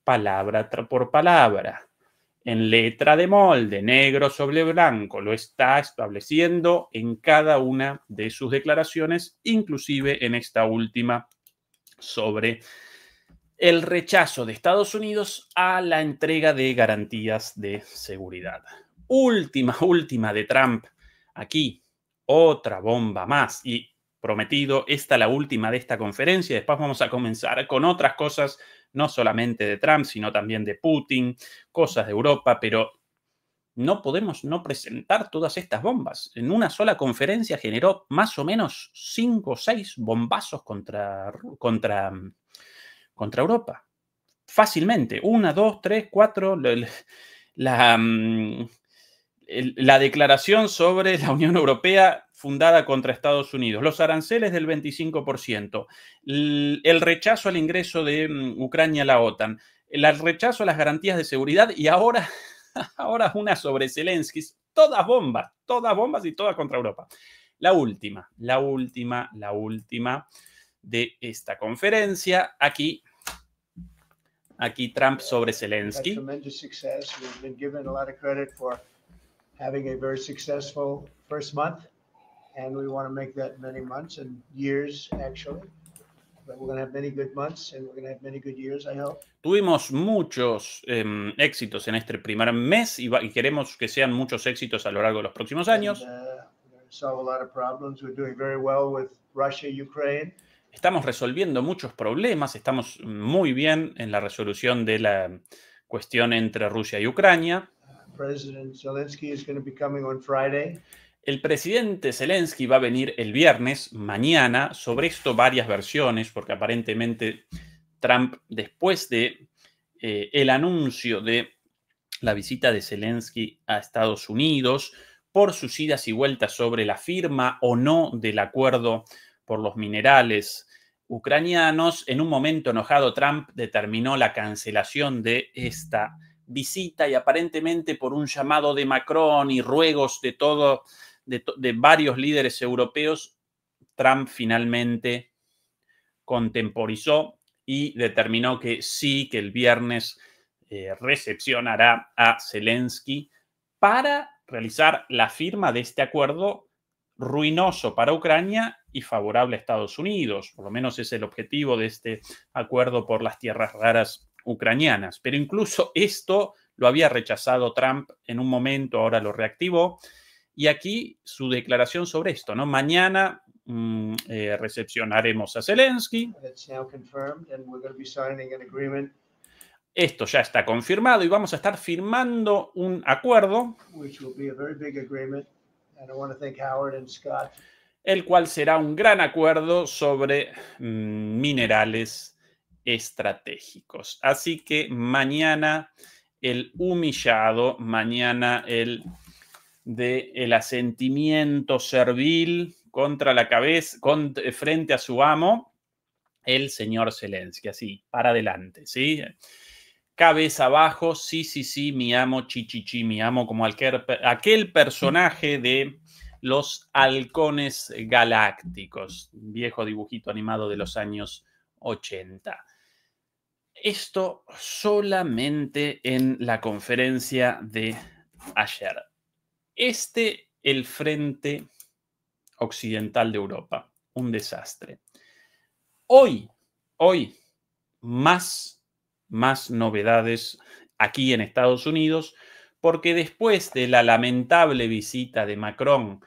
palabra por palabra, en letra de molde, negro sobre blanco, lo está estableciendo en cada una de sus declaraciones, inclusive en esta última sobre el rechazo de Estados Unidos a la entrega de garantías de seguridad. Última de Trump. Aquí, otra bomba más, y prometido, esta la última de esta conferencia. Después vamos a comenzar con otras cosas, no solamente de Trump, sino también de Putin, cosas de Europa, pero no podemos no presentar todas estas bombas. En una sola conferencia generó más o menos 5 o 6 bombazos contra Europa. Fácilmente. 1, 2, 3, 4. La declaración sobre la Unión Europea fundada contra Estados Unidos, los aranceles del 25%, el rechazo al ingreso de Ucrania a la OTAN, el rechazo a las garantías de seguridad, y ahora una sobre Zelensky. Todas bombas y todas contra Europa. La última de esta conferencia. Aquí Trump sobre Zelensky. Tremendous success. We've been given a lot of credit for having a very successful first month, and we want to make that many months and years, actually. But we're going to have many good months, and we're going to have many good years, I hope. Tuvimos muchos éxitos en este primer mes y queremos que sean muchos éxitos a lo largo de los próximos años. And, we're going to solve a lot of problems. We're doing very well with Russia, Ukraine. Estamos resolviendo muchos problemas, estamos muy bien en la resolución de la cuestión entre Rusia y Ucrania. President Zelensky is going to be coming on Friday. El presidente Zelensky va a venir el viernes, mañana. Sobre esto varias versiones, porque aparentemente Trump, después de el anuncio de la visita de Zelensky a Estados Unidos, por sus idas y vueltas sobre la firma o no del acuerdo por los minerales ucranianos, en un momento enojado Trump determinó la cancelación de esta visita y aparentemente por un llamado de Macron y ruegos de varios líderes europeos, Trump finalmente contemporizó y determinó que sí, que el viernes recepcionará a Zelensky para realizar la firma de este acuerdo ruinoso para Ucrania y favorable a Estados Unidos. Por lo menos es el objetivo de este acuerdo por las tierras raras ucranianas. Pero incluso esto lo había rechazado Trump en un momento, ahora lo reactivó. Y aquí su declaración sobre esto, ¿no? Mañana recepcionaremos a Zelensky. Esto ya está confirmado y vamos a estar firmando un acuerdo, el cual será un gran acuerdo sobre minerales estratégicos. Así que mañana el humillado, mañana el asentimiento servil contra la cabeza, frente a su amo, el señor Zelensky, así, para adelante, ¿sí? Cabeza abajo, sí, mi amo, chi, mi amo, como aquel personaje de los halcones galácticos, viejo dibujito animado de los años 80. Esto solamente en la conferencia de ayer. El frente occidental de Europa, un desastre. Hoy, más novedades aquí en Estados Unidos, porque después de la lamentable visita de Macron,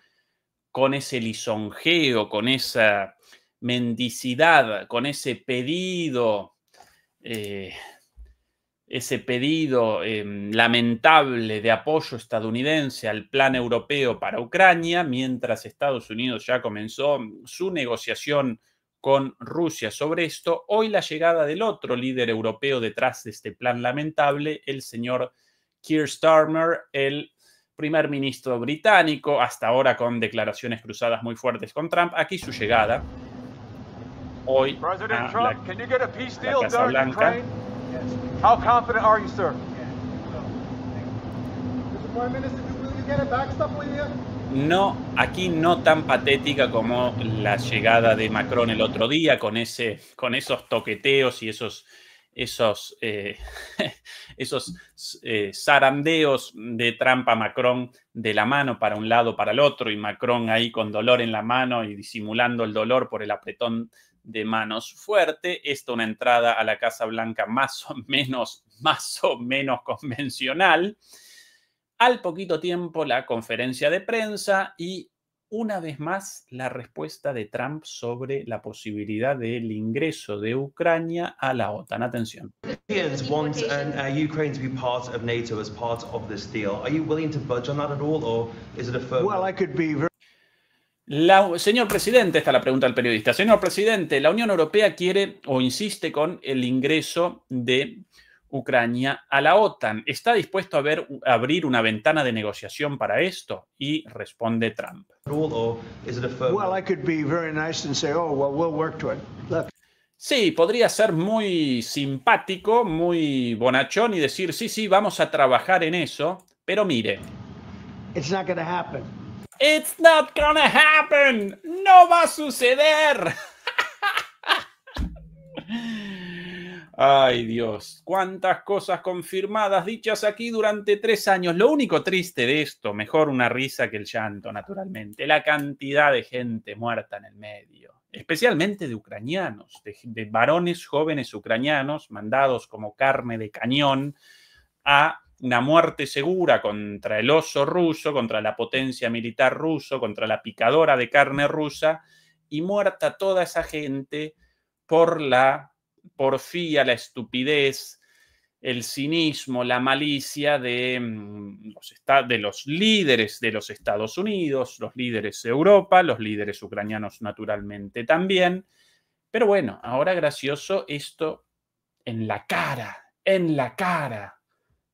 con ese lisonjeo, con esa mendicidad, con ese pedido lamentable de apoyo estadounidense al plan europeo para Ucrania, mientras Estados Unidos ya comenzó su negociación con Rusia sobre esto, hoy la llegada del otro líder europeo detrás de este plan lamentable, el señor Keir Starmer, el primer ministro británico, hasta ahora con declaraciones cruzadas muy fuertes con Trump. Aquí su llegada hoy a la Casa Blanca. How confident are you, sir? Mr. Prime Minister, will you get a backstop with you? No, aquí no tan patética como la llegada de Macron el otro día, con esos toqueteos y esos zarandeos de Trump a Macron de la mano para un lado, para el otro, y Macron ahí con dolor en la mano y disimulando el dolor por el apretón de manos fuerte. Esto una entrada a la Casa Blanca más o menos convencional. Al poquito tiempo la conferencia de prensa y una vez más la respuesta de Trump sobre la posibilidad del ingreso de Ucrania a la OTAN. Atención. Europeans want Ukraine to be part of NATO as part of this deal. Are you willing to budge on that at all, or is it a firm? Well, I could be very... Señor presidente, esta es la pregunta del periodista. Señor presidente, la Unión Europea quiere o insiste con el ingreso de Ucrania a la OTAN. ¿Está dispuesto a abrir una ventana de negociación para esto? Y responde Trump. Sí, podría ser muy simpático, muy bonachón y decir, sí, vamos a trabajar en eso, pero mire. It's not going to happen. It's not gonna happen. No va a suceder. Ay, Dios, cuántas cosas confirmadas dichas aquí durante 3 años. Lo único triste de esto, mejor una risa que el llanto, naturalmente, la cantidad de gente muerta en el medio, especialmente de ucranianos, de varones jóvenes ucranianos mandados como carne de cañón a una muerte segura contra el oso ruso, contra la potencia militar ruso, contra la picadora de carne rusa, y muerta toda esa gente por la porfía, la estupidez, el cinismo, la malicia de los líderes de los Estados Unidos, los líderes de Europa, los líderes ucranianos naturalmente también. Pero bueno, ahora gracioso esto en la cara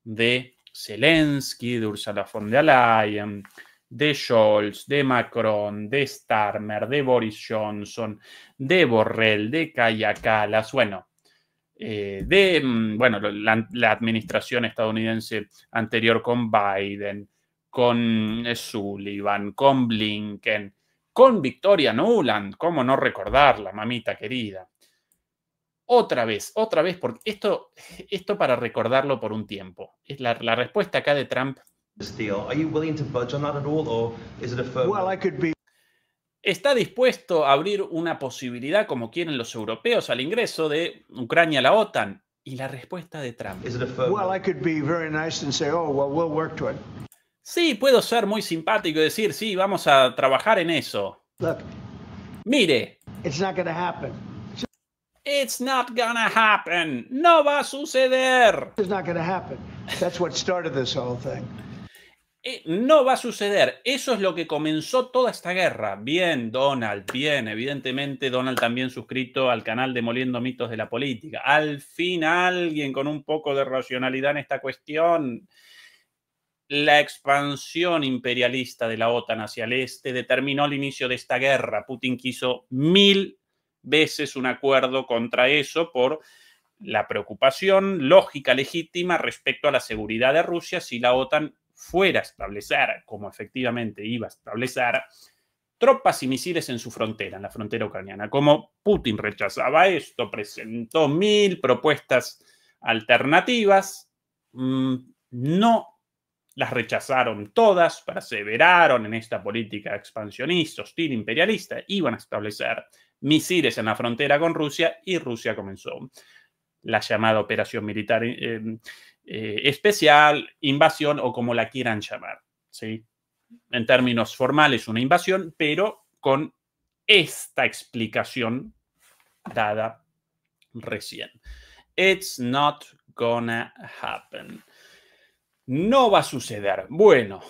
de Zelensky, de Ursula von der Leyen, de Scholz, de Macron, de Starmer, de Boris Johnson, de Borrell, de Kaja Kallas, bueno, la administración estadounidense anterior con Biden, con Sullivan, con Blinken, con Victoria Nuland, cómo no recordarla, mamita querida. Otra vez, porque esto para recordarlo por un tiempo. Es la respuesta acá de Trump. ¿Está dispuesto a abrir una posibilidad, como quieren los europeos, al ingreso de Ucrania a la OTAN? Y la respuesta de Trump. Sí, puedo ser muy simpático y decir, sí, vamos a trabajar en eso. Look, mire. It's not gonna happen. It's not gonna happen. No va a suceder. It's not gonna happen. That's what started this whole thing. No va a suceder. Eso es lo que comenzó toda esta guerra. Bien, Donald, bien. Evidentemente, Donald también suscrito al canal Demoliendo Mitos de la Política. Al fin, alguien con un poco de racionalidad en esta cuestión. La expansión imperialista de la OTAN hacia el este determinó el inicio de esta guerra. Putin quiso 1000 veces un acuerdo contra eso por la preocupación lógica, legítima respecto a la seguridad de Rusia si la OTAN fuera a establecer, como efectivamente iba a establecer, tropas y misiles en su frontera, en la frontera ucraniana. Como Putin rechazaba esto, presentó 1000 propuestas alternativas, no las rechazaron todas, perseveraron en esta política expansionista, hostil, imperialista, iban a establecer misiles en la frontera con Rusia y Rusia comenzó la llamada operación militar especial, invasión o como la quieran llamar, ¿sí? En términos formales una invasión, pero con esta explicación dada recién. It's not gonna happen. No va a suceder. Bueno,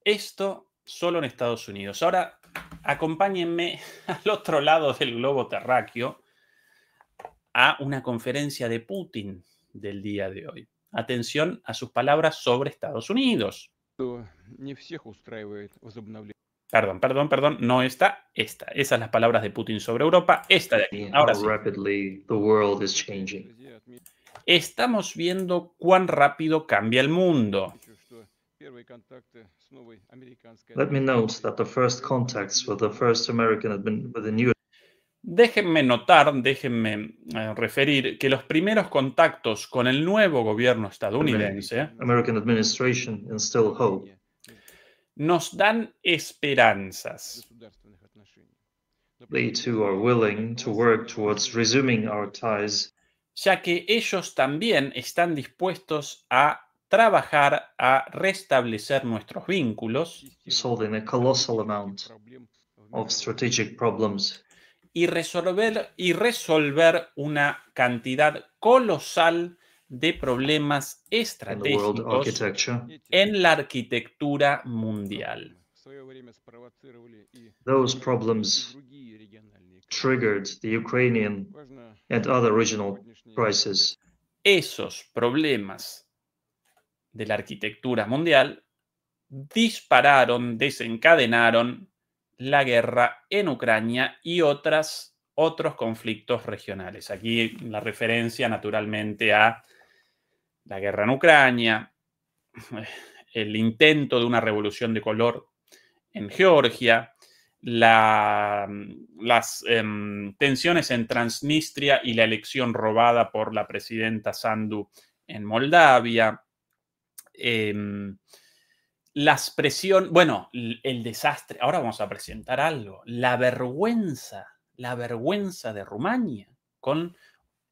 esto solo en Estados Unidos. Ahora, acompáñenme al otro lado del globo terráqueo a una conferencia de Putin del día de hoy. Atención a sus palabras sobre Estados Unidos. Perdón, no esta. Esas son las palabras de Putin sobre Europa. Esta de aquí. Ahora sí. Estamos viendo cuán rápido cambia el mundo. Let me note that the first contacts with the first American with the new. Déjenme referir que los primeros contactos con el nuevo gobierno estadounidense American administration instill hope. Nos dan esperanzas. They too are willing to work towards resuming our ties. Ya que ellos también están dispuestos a trabajar a restablecer nuestros vínculos solving a colossal amount of strategic problems. Y resolver una cantidad colosal de problemas estratégicos en la arquitectura mundial. Those problems triggered the Ukrainian and other regional crises. Esos problemas de la arquitectura mundial desencadenaron la guerra en Ucrania y otros conflictos regionales. Aquí la referencia naturalmente a la guerra en Ucrania, el intento de una revolución de color en Georgia, las tensiones en Transnistria y la elección robada por la presidenta Sandu en Moldavia, las presiones, bueno, el desastre. Ahora vamos a presentar algo. La vergüenza de Rumania con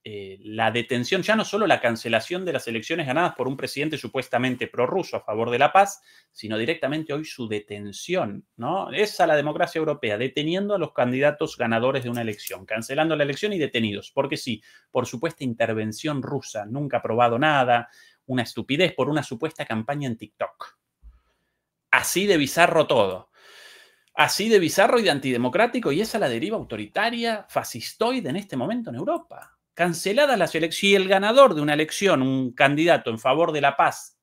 la detención, ya no solo la cancelación de las elecciones ganadas por un presidente supuestamente prorruso a favor de la paz, sino directamente hoy su detención, ¿no? Esa es la democracia europea, deteniendo a los candidatos ganadores de una elección, cancelando la elección y detenidos, porque sí, por supuesta intervención rusa, nunca ha probado nada, una estupidez por una supuesta campaña en TikTok. Así de bizarro todo. Así de bizarro y de antidemocrático, y esa es la deriva autoritaria, fascistoide en este momento en Europa. Canceladas las elecciones, y el ganador de una elección, un candidato en favor de la paz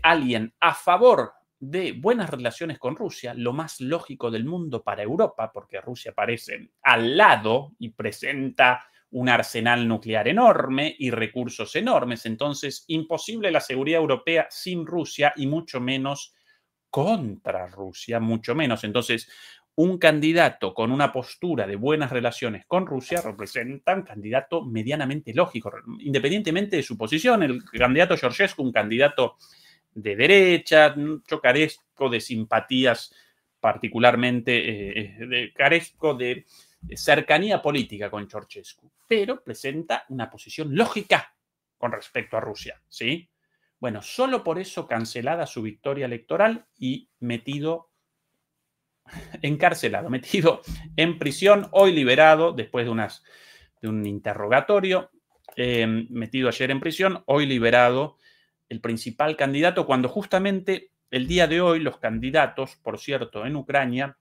alguien a favor de buenas relaciones con Rusia, lo más lógico del mundo para Europa, porque Rusia aparece al lado y presenta un arsenal nuclear enorme y recursos enormes. Entonces, imposible la seguridad europea sin Rusia y mucho menos contra Rusia, mucho menos. Entonces, un candidato con una postura de buenas relaciones con Rusia representa un candidato medianamente lógico, independientemente de su posición. El candidato Georgescu, un candidato de derecha, yo carezco de simpatías particularmente, carezco de cercanía política con Georgescu, pero presenta una posición lógica con respecto a Rusia, ¿sí? Bueno, solo por eso cancelada su victoria electoral y encarcelado, metido en prisión, hoy liberado después de un interrogatorio, metido ayer en prisión, hoy liberado el principal candidato, cuando justamente el día de hoy los candidatos, por cierto, en Ucrania,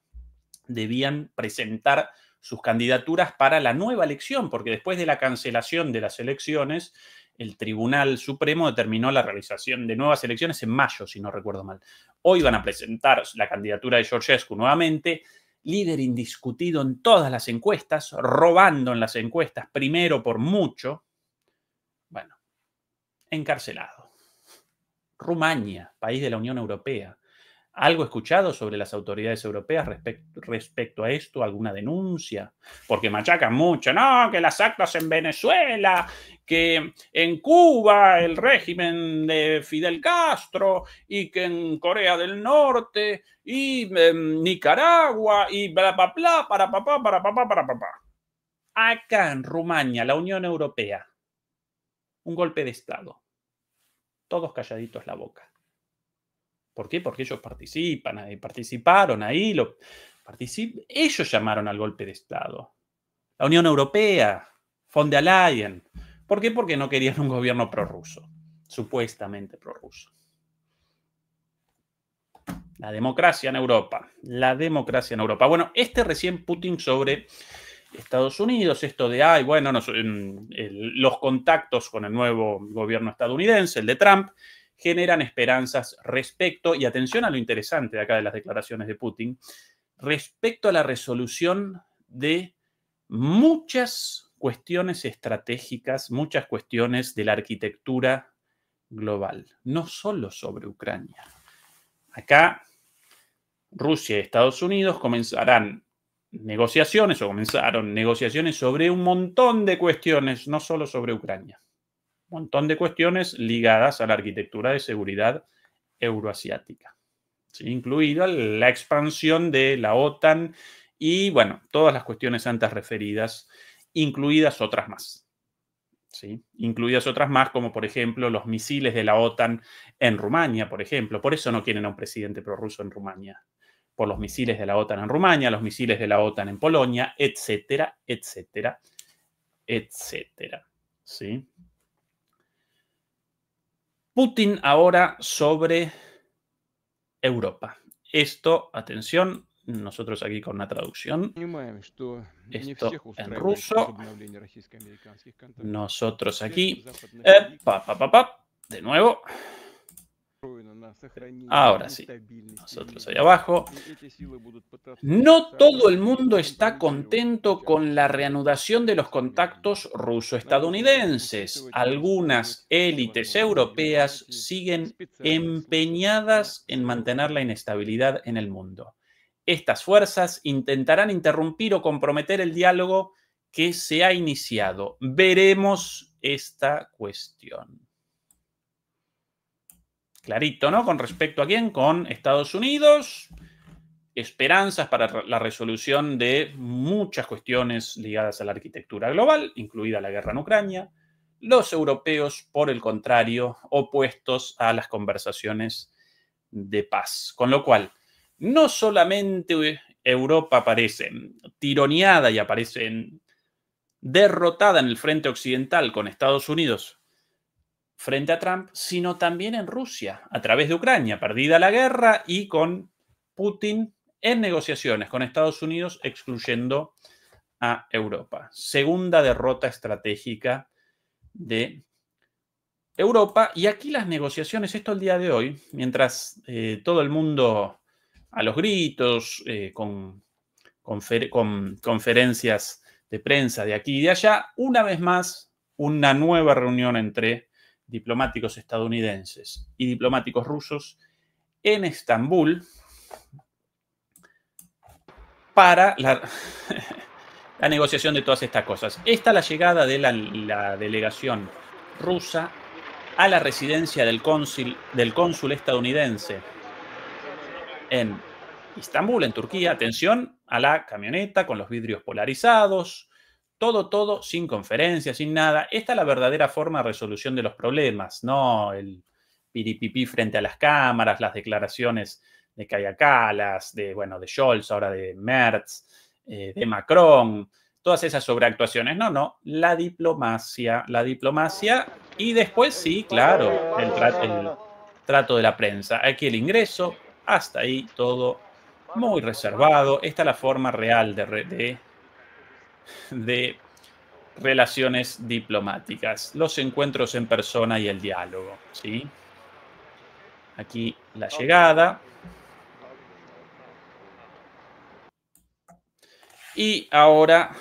debían presentar sus candidaturas para la nueva elección, porque después de la cancelación de las elecciones, el Tribunal Supremo determinó la realización de nuevas elecciones en mayo, si no recuerdo mal. Hoy van a presentar la candidatura de Georgescu nuevamente, líder indiscutido en todas las encuestas, robando en las encuestas, primero por mucho. Bueno, encarcelado. Rumania, país de la Unión Europea. ¿Algo escuchado sobre las autoridades europeas respecto a esto? ¿Alguna denuncia? Porque machacan mucho, no, que las actas en Venezuela, que en Cuba el régimen de Fidel Castro, y que en Corea del Norte, y Nicaragua, y bla, bla, bla, para papá. Acá en Rumania, la Unión Europea, un golpe de Estado. Todos calladitos la boca. ¿Por qué? Porque ellos participaron ahí, ellos llamaron al golpe de Estado. La Unión Europea, von der Leyen. ¿Por qué? Porque no querían un gobierno prorruso, supuestamente prorruso. La democracia en Europa. Bueno, recién Putin sobre Estados Unidos, esto de, los contactos con el nuevo gobierno estadounidense, el de Trump, generan esperanzas respecto, y atención a lo interesante de acá de las declaraciones de Putin, respecto a la resolución de muchas cuestiones estratégicas, muchas cuestiones de la arquitectura global, no solo sobre Ucrania. Acá Rusia y Estados Unidos comenzaron negociaciones sobre un montón de cuestiones, no solo sobre Ucrania. Un montón de cuestiones ligadas a la arquitectura de seguridad euroasiática, ¿sí? Incluida la expansión de la OTAN y, bueno, todas las cuestiones antes referidas, incluidas otras más, ¿sí? Incluidas otras más, como por ejemplo los misiles de la OTAN en Rumania, por ejemplo. Por eso no quieren a un presidente prorruso en Rumania. Por los misiles de la OTAN en Rumania, los misiles de la OTAN en Polonia, etcétera, etcétera, etcétera, ¿sí? Putin ahora sobre Europa. Esto, atención, nosotros aquí con una traducción. Esto en ruso. Nosotros aquí. De nuevo. Ahora sí, nosotros ahí abajo. No todo el mundo está contento con la reanudación de los contactos ruso-estadounidenses. Algunas élites europeas siguen empeñadas en mantener la inestabilidad en el mundo. Estas fuerzas intentarán interrumpir o comprometer el diálogo que se ha iniciado. Veremos esta cuestión. Clarito, ¿no? ¿Con respecto a quién? Con Estados Unidos. Esperanzas para la resolución de muchas cuestiones ligadas a la arquitectura global, incluida la guerra en Ucrania. Los europeos, por el contrario, opuestos a las conversaciones de paz. Con lo cual, no solamente Europa aparece tironeada y aparece derrotada en el frente occidental con Estados Unidos frente a Trump, sino también en Rusia, a través de Ucrania, perdida la guerra, y con Putin en negociaciones con Estados Unidos, excluyendo a Europa. Segunda derrota estratégica de Europa. Y aquí las negociaciones, esto el día de hoy, mientras todo el mundo a los gritos, con conferencias de prensa de aquí y de allá, una vez más, una nueva reunión entre diplomáticos estadounidenses y diplomáticos rusos en Estambul para la negociación de todas estas cosas. Esta es la llegada de la delegación rusa a la residencia del cónsul estadounidense en Estambul, en Turquía. Atención a la camioneta con los vidrios polarizados. Todo sin conferencia, sin nada. Esta es la verdadera forma de resolución de los problemas, no el piripipí frente a las cámaras, las declaraciones de Kaja Kallas, de Scholz, ahora de Merz, de Macron, todas esas sobreactuaciones. No, la diplomacia. Y después sí, claro, el trato de la prensa. Aquí el ingreso, hasta ahí todo muy reservado. Esta es la forma real de relaciones diplomáticas, los encuentros en persona y el diálogo, ¿sí? Aquí la llegada. Y ahora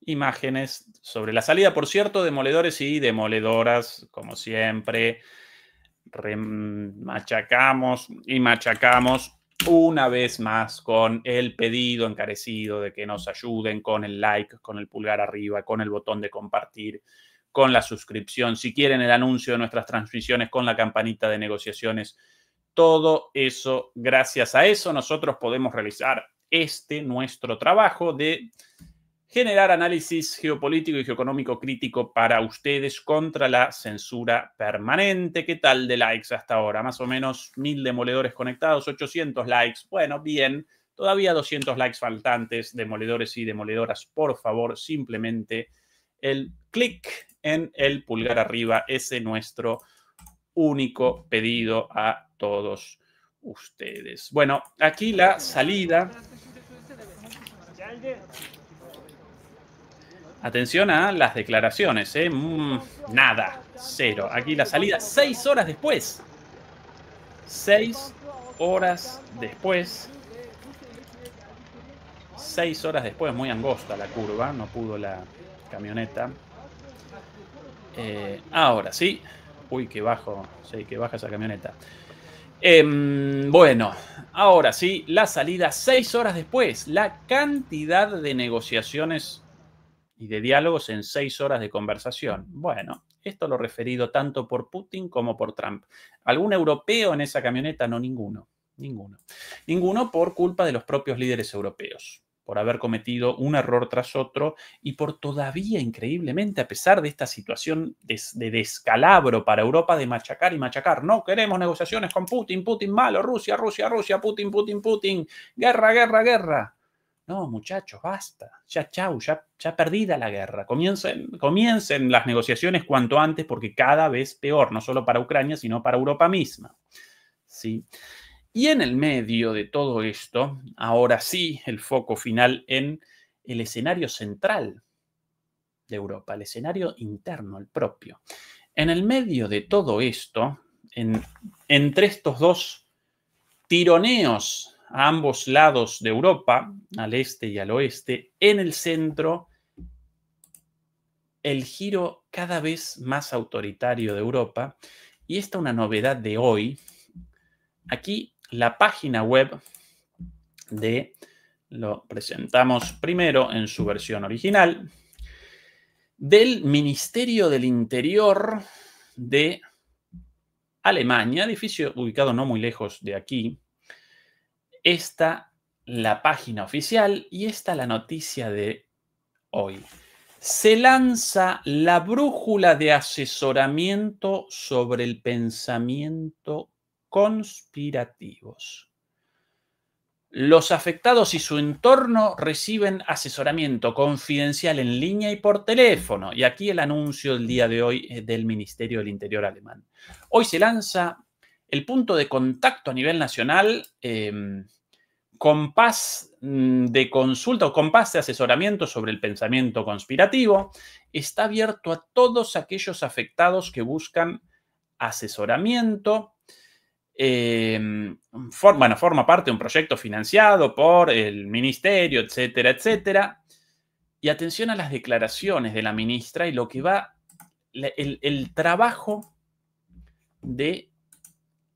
imágenes sobre la salida, por cierto, demoledores y demoledoras, como siempre. Machacamos y machacamos una vez más con el pedido encarecido de que nos ayuden con el like, con el pulgar arriba, con el botón de compartir, con la suscripción. Si quieren el anuncio de nuestras transmisiones, con la campanita de negociaciones. Todo eso, gracias a eso, nosotros podemos realizar nuestro trabajo de generar análisis geopolítico y geoeconómico crítico para ustedes contra la censura permanente. ¿Qué tal de likes hasta ahora? Más o menos 1000 demoledores conectados, 800 likes. Bueno, bien, todavía 200 likes faltantes. Demoledores y demoledoras, por favor, simplemente el clic en el pulgar arriba. Ese es nuestro único pedido a todos ustedes. Bueno, aquí la salida. Atención a las declaraciones, ¿eh? Nada, cero. Aquí la salida, 6 horas después. 6 horas después. 6 horas después, muy angosta la curva, no pudo la camioneta. Ahora sí. Uy, qué bajo, sí, que baja esa camioneta. Bueno, ahora sí, la salida 6 horas después. La cantidad de negociaciones y de diálogos en 6 horas de conversación. Bueno, esto lo referido tanto por Putin como por Trump. ¿Algún europeo en esa camioneta? No, ninguno. Ninguno por culpa de los propios líderes europeos, por haber cometido un error tras otro y por todavía, increíblemente, a pesar de esta situación de descalabro para Europa, de machacar y machacar. No queremos negociaciones con Putin, Putin malo, Rusia, Putin, guerra. No, muchachos, basta. Ya chau, ya perdida la guerra. Comiencen las negociaciones cuanto antes porque cada vez peor, no solo para Ucrania, sino para Europa misma. ¿Sí? Y en el medio de todo esto, ahora sí, el foco final en el escenario central de Europa, el escenario interno, el propio. En el medio de todo esto, entre estos dos tironeos a ambos lados de Europa, al este y al oeste, en el centro, el giro cada vez más autoritario de Europa. Y esta es una novedad de hoy. Aquí la página web lo presentamos primero en su versión original, del Ministerio del Interior de Alemania, edificio ubicado no muy lejos de aquí. Esta la página oficial y esta la noticia de hoy. Se lanza la brújula de asesoramiento sobre el pensamiento conspirativos. Los afectados y su entorno reciben asesoramiento confidencial en línea y por teléfono. Y aquí el anuncio del día de hoy del Ministerio del Interior alemán. Hoy se lanza el punto de contacto a nivel nacional, compás de consulta o compás de asesoramiento sobre el pensamiento conspirativo. Está abierto a todos aquellos afectados que buscan asesoramiento. Forma parte de un proyecto financiado por el ministerio, etcétera, etcétera. Y atención a las declaraciones de la ministra y lo que va, el trabajo de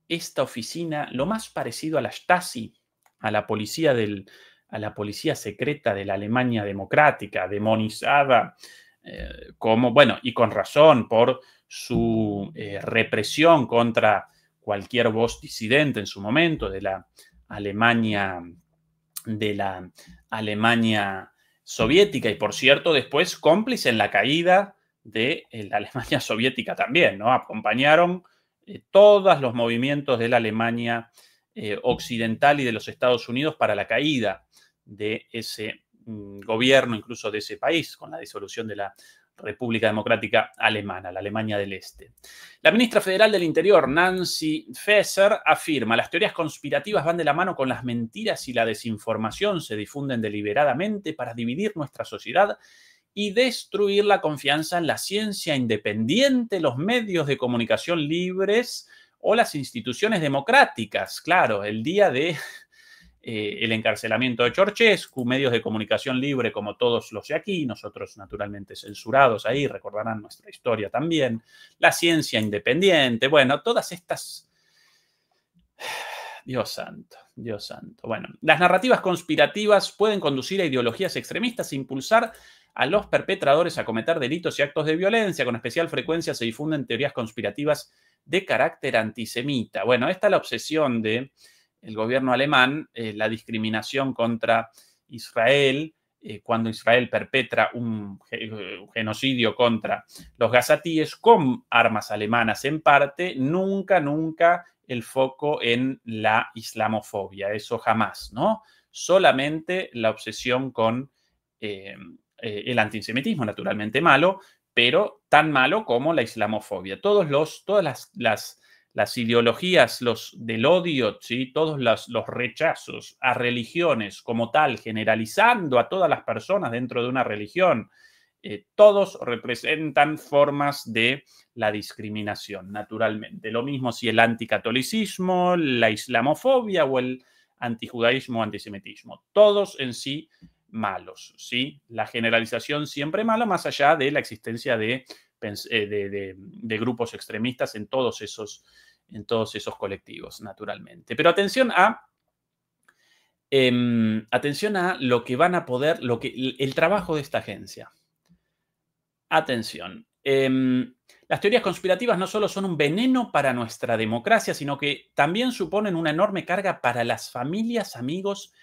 esta oficina, lo más parecido a la Stasi, a la policía secreta de la Alemania democrática, demonizada como, bueno, y con razón por su represión contra cualquier voz disidente en su momento de la Alemania soviética y, por cierto, después cómplice en la caída de la Alemania soviética también, ¿no? Acompañaron todos los movimientos de la Alemania occidental y de los Estados Unidos para la caída de ese gobierno, incluso de ese país, con la disolución de la República Democrática Alemana, la Alemania del Este. La ministra federal del Interior, Nancy Faeser, afirma: las teorías conspirativas van de la mano con las mentiras y la desinformación, se difunden deliberadamente para dividir nuestra sociedad y destruir la confianza en la ciencia independiente, los medios de comunicación libres o las instituciones democráticas. Claro, el día de el encarcelamiento de Ceausescu, medios de comunicación libre como todos los de aquí, nosotros naturalmente censurados ahí, recordarán nuestra historia también, la ciencia independiente, bueno, todas estas... Dios santo, Dios santo. Bueno, las narrativas conspirativas pueden conducir a ideologías extremistas e impulsar a los perpetradores a cometer delitos y actos de violencia. Con especial frecuencia se difunden teorías conspirativas de carácter antisemita. Bueno, esta es la obsesión del gobierno alemán, la discriminación contra Israel, cuando Israel perpetra un genocidio contra los gazatíes con armas alemanas en parte, nunca el foco en la islamofobia, eso jamás, ¿no? Solamente la obsesión con el antisemitismo, naturalmente malo, pero tan malo como la islamofobia. Todas las ideologías del odio, ¿sí? Todos los rechazos a religiones como tal, generalizando a todas las personas dentro de una religión, todos representan formas de la discriminación, naturalmente. Lo mismo si el anticatolicismo, la islamofobia o el antijudaísmo o antisemitismo. Todos en sí malos, ¿sí? La generalización siempre mala, más allá de la existencia de grupos extremistas en todos esos colectivos, naturalmente. Pero atención a lo que van a poder, el trabajo de esta agencia. Atención. Las teorías conspirativas no solo son un veneno para nuestra democracia, sino que también suponen una enorme carga para las familias, amigos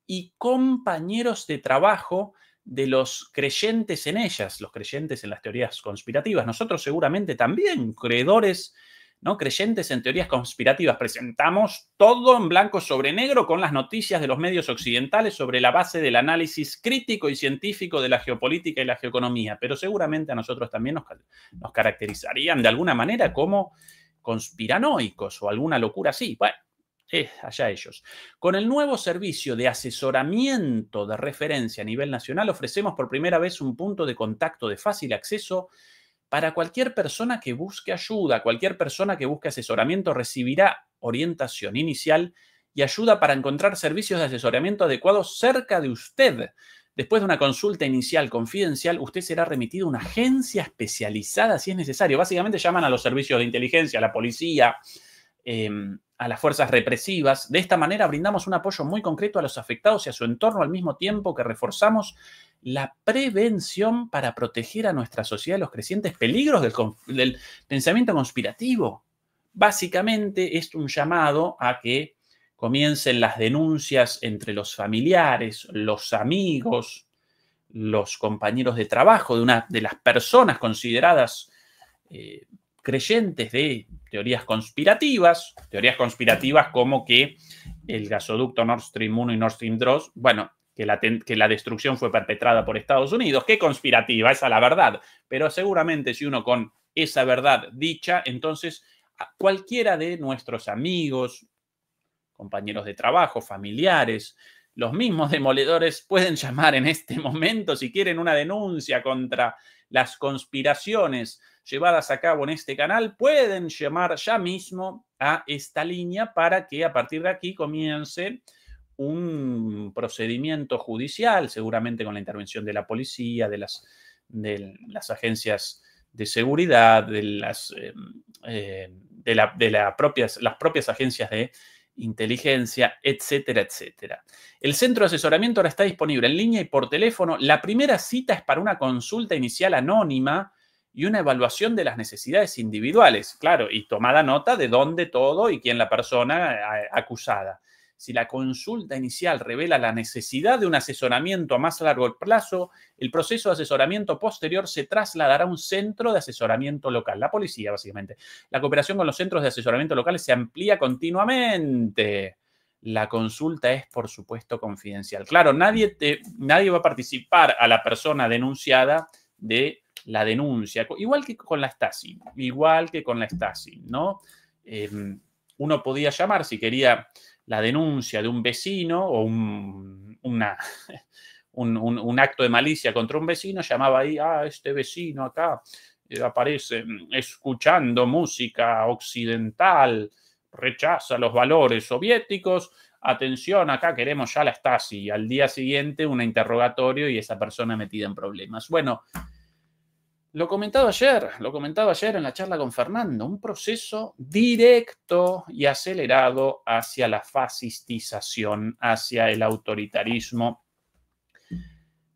y compañeros de trabajo de los creyentes en ellas, los creyentes en las teorías conspirativas. Nosotros seguramente también, creedores, ¿no? Creyentes en teorías conspirativas, presentamos todo en blanco sobre negro con las noticias de los medios occidentales sobre la base del análisis crítico y científico de la geopolítica y la geoeconomía, pero seguramente a nosotros también nos caracterizarían de alguna manera como conspiranoicos o alguna locura así. Bueno, allá ellos. Con el nuevo servicio de asesoramiento de referencia a nivel nacional ofrecemos por primera vez un punto de contacto de fácil acceso Para cualquier persona que busque ayuda, cualquier persona que busque asesoramiento recibirá orientación inicial y ayuda para encontrar servicios de asesoramiento adecuados cerca de usted. Después de una consulta inicial confidencial, usted será remitido a una agencia especializada si es necesario. Básicamente llaman a los servicios de inteligencia, a la policía, a las fuerzas represivas. De esta manera brindamos un apoyo muy concreto a los afectados y a su entorno al mismo tiempo que reforzamos la prevención para proteger a nuestra sociedad de los crecientes peligros del pensamiento conspirativo. Básicamente es un llamado a que comiencen las denuncias entre los familiares, los amigos, los compañeros de trabajo de las personas consideradas creyentes de teorías conspirativas como que el gasoducto Nord Stream 1 y Nord Stream 2, bueno, que la destrucción fue perpetrada por Estados Unidos. ¿Qué conspirativa? Esa es la verdad. Pero seguramente si uno con esa verdad dicha, entonces cualquiera de nuestros amigos, compañeros de trabajo, familiares, los mismos demoledores pueden llamar en este momento si quieren una denuncia contra las conspiraciones llevadas a cabo en este canal, pueden llamar ya mismo a esta línea para que a partir de aquí comience un procedimiento judicial, seguramente con la intervención de la policía, de las agencias de seguridad, de las propias agencias de inteligencia, etcétera, etcétera. El centro de asesoramiento ahora está disponible en línea y por teléfono. La primera cita es para una consulta inicial anónima y una evaluación de las necesidades individuales, claro, y tomada nota de dónde todo y quién la persona acusada. Si la consulta inicial revela la necesidad de un asesoramiento a más largo plazo, el proceso de asesoramiento posterior se trasladará a un centro de asesoramiento local, la policía básicamente. La cooperación con los centros de asesoramiento locales se amplía continuamente. La consulta es, por supuesto, confidencial. Claro, nadie va a participar a la persona denunciada de la denuncia, igual que con la Stasi, ¿no? Uno podía llamar si quería la denuncia de un vecino o un acto de malicia contra un vecino, llamaba ahí, este vecino acá aparece escuchando música occidental, rechaza los valores soviéticos, atención, acá queremos ya la Stasi. Y al día siguiente un interrogatorio y esa persona metida en problemas. Bueno, lo comentaba ayer en la charla con Fernando, un proceso directo y acelerado hacia la fascistización, hacia el autoritarismo,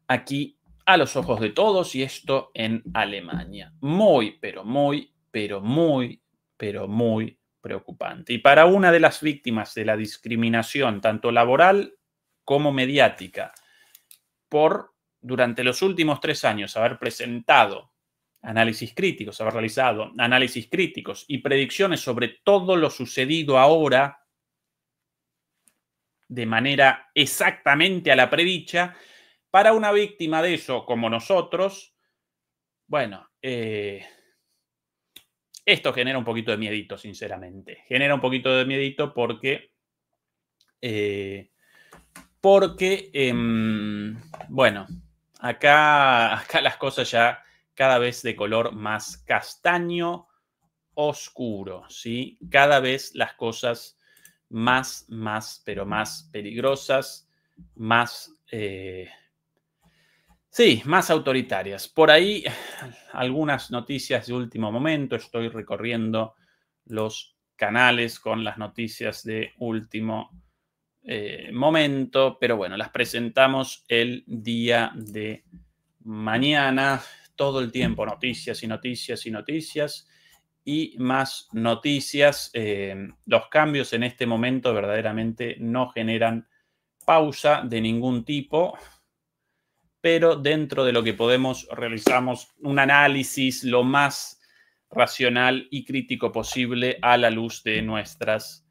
aquí a los ojos de todos, y esto en Alemania. Muy, pero muy preocupante. Y para una de las víctimas de la discriminación, tanto laboral como mediática, por durante los últimos 3 años haber presentado haber realizado análisis críticos y predicciones sobre todo lo sucedido ahora de manera exactamente a la predicha, para una víctima de eso como nosotros, bueno, esto genera un poquito de miedito, sinceramente. Genera un poquito de miedito porque bueno, acá las cosas ya cada vez de color más castaño oscuro, ¿sí? Cada vez las cosas más peligrosas, más autoritarias. Por ahí, algunas noticias de último momento. Estoy recorriendo los canales con las noticias de último momento, pero bueno, las presentamos el día de mañana. Todo el tiempo noticias y noticias y noticias y más noticias. Los cambios en este momento verdaderamente no generan pausa de ningún tipo, pero dentro de lo que podemos realizamos un análisis lo más racional y crítico posible a la luz de nuestras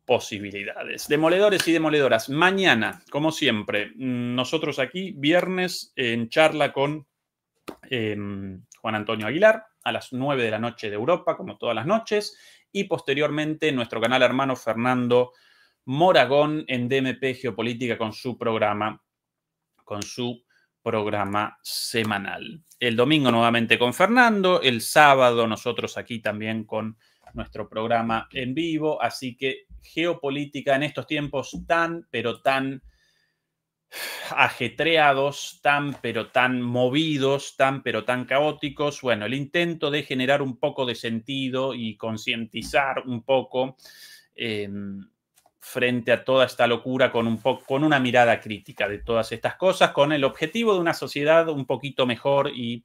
posibilidades. Demoledores y demoledoras, mañana, como siempre, nosotros aquí, viernes, en charla con Juan Antonio Aguilar, a las 9 de la noche de Europa, como todas las noches, y posteriormente nuestro canal hermano Fernando Moragón en DMP Geopolítica con su programa programa semanal. El domingo nuevamente con Fernando, el sábado nosotros aquí también con nuestro programa en vivo, así que geopolítica en estos tiempos tan, pero tan ajetreados, tan, pero tan movidos, tan, pero tan caóticos. Bueno, el intento de generar un poco de sentido y concientizar un poco frente a toda esta locura con una mirada crítica de todas estas cosas, con el objetivo de una sociedad un poquito mejor y,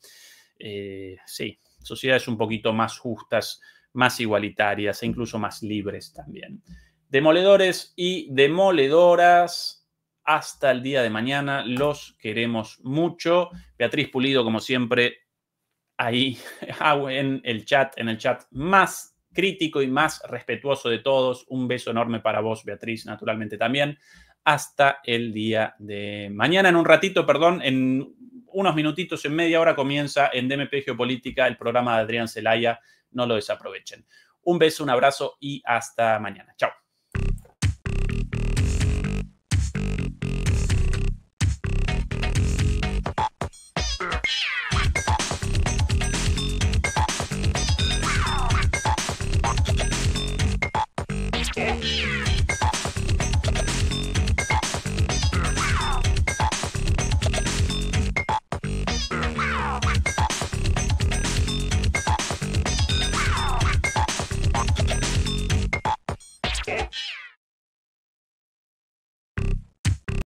sí, sociedades un poquito más justas, más igualitarias e incluso más libres también. Demoledores y demoledoras, hasta el día de mañana. Los queremos mucho. Beatriz Pulido, como siempre, ahí en el chat más crítico y más respetuoso de todos. Un beso enorme para vos, Beatriz, naturalmente también. Hasta el día de mañana. En un ratito, perdón, en unos minutitos, en media hora, comienza en DMP Geopolítica el programa de Adrián Celaya. No lo desaprovechen. Un beso, un abrazo y hasta mañana. Chao. Yeah.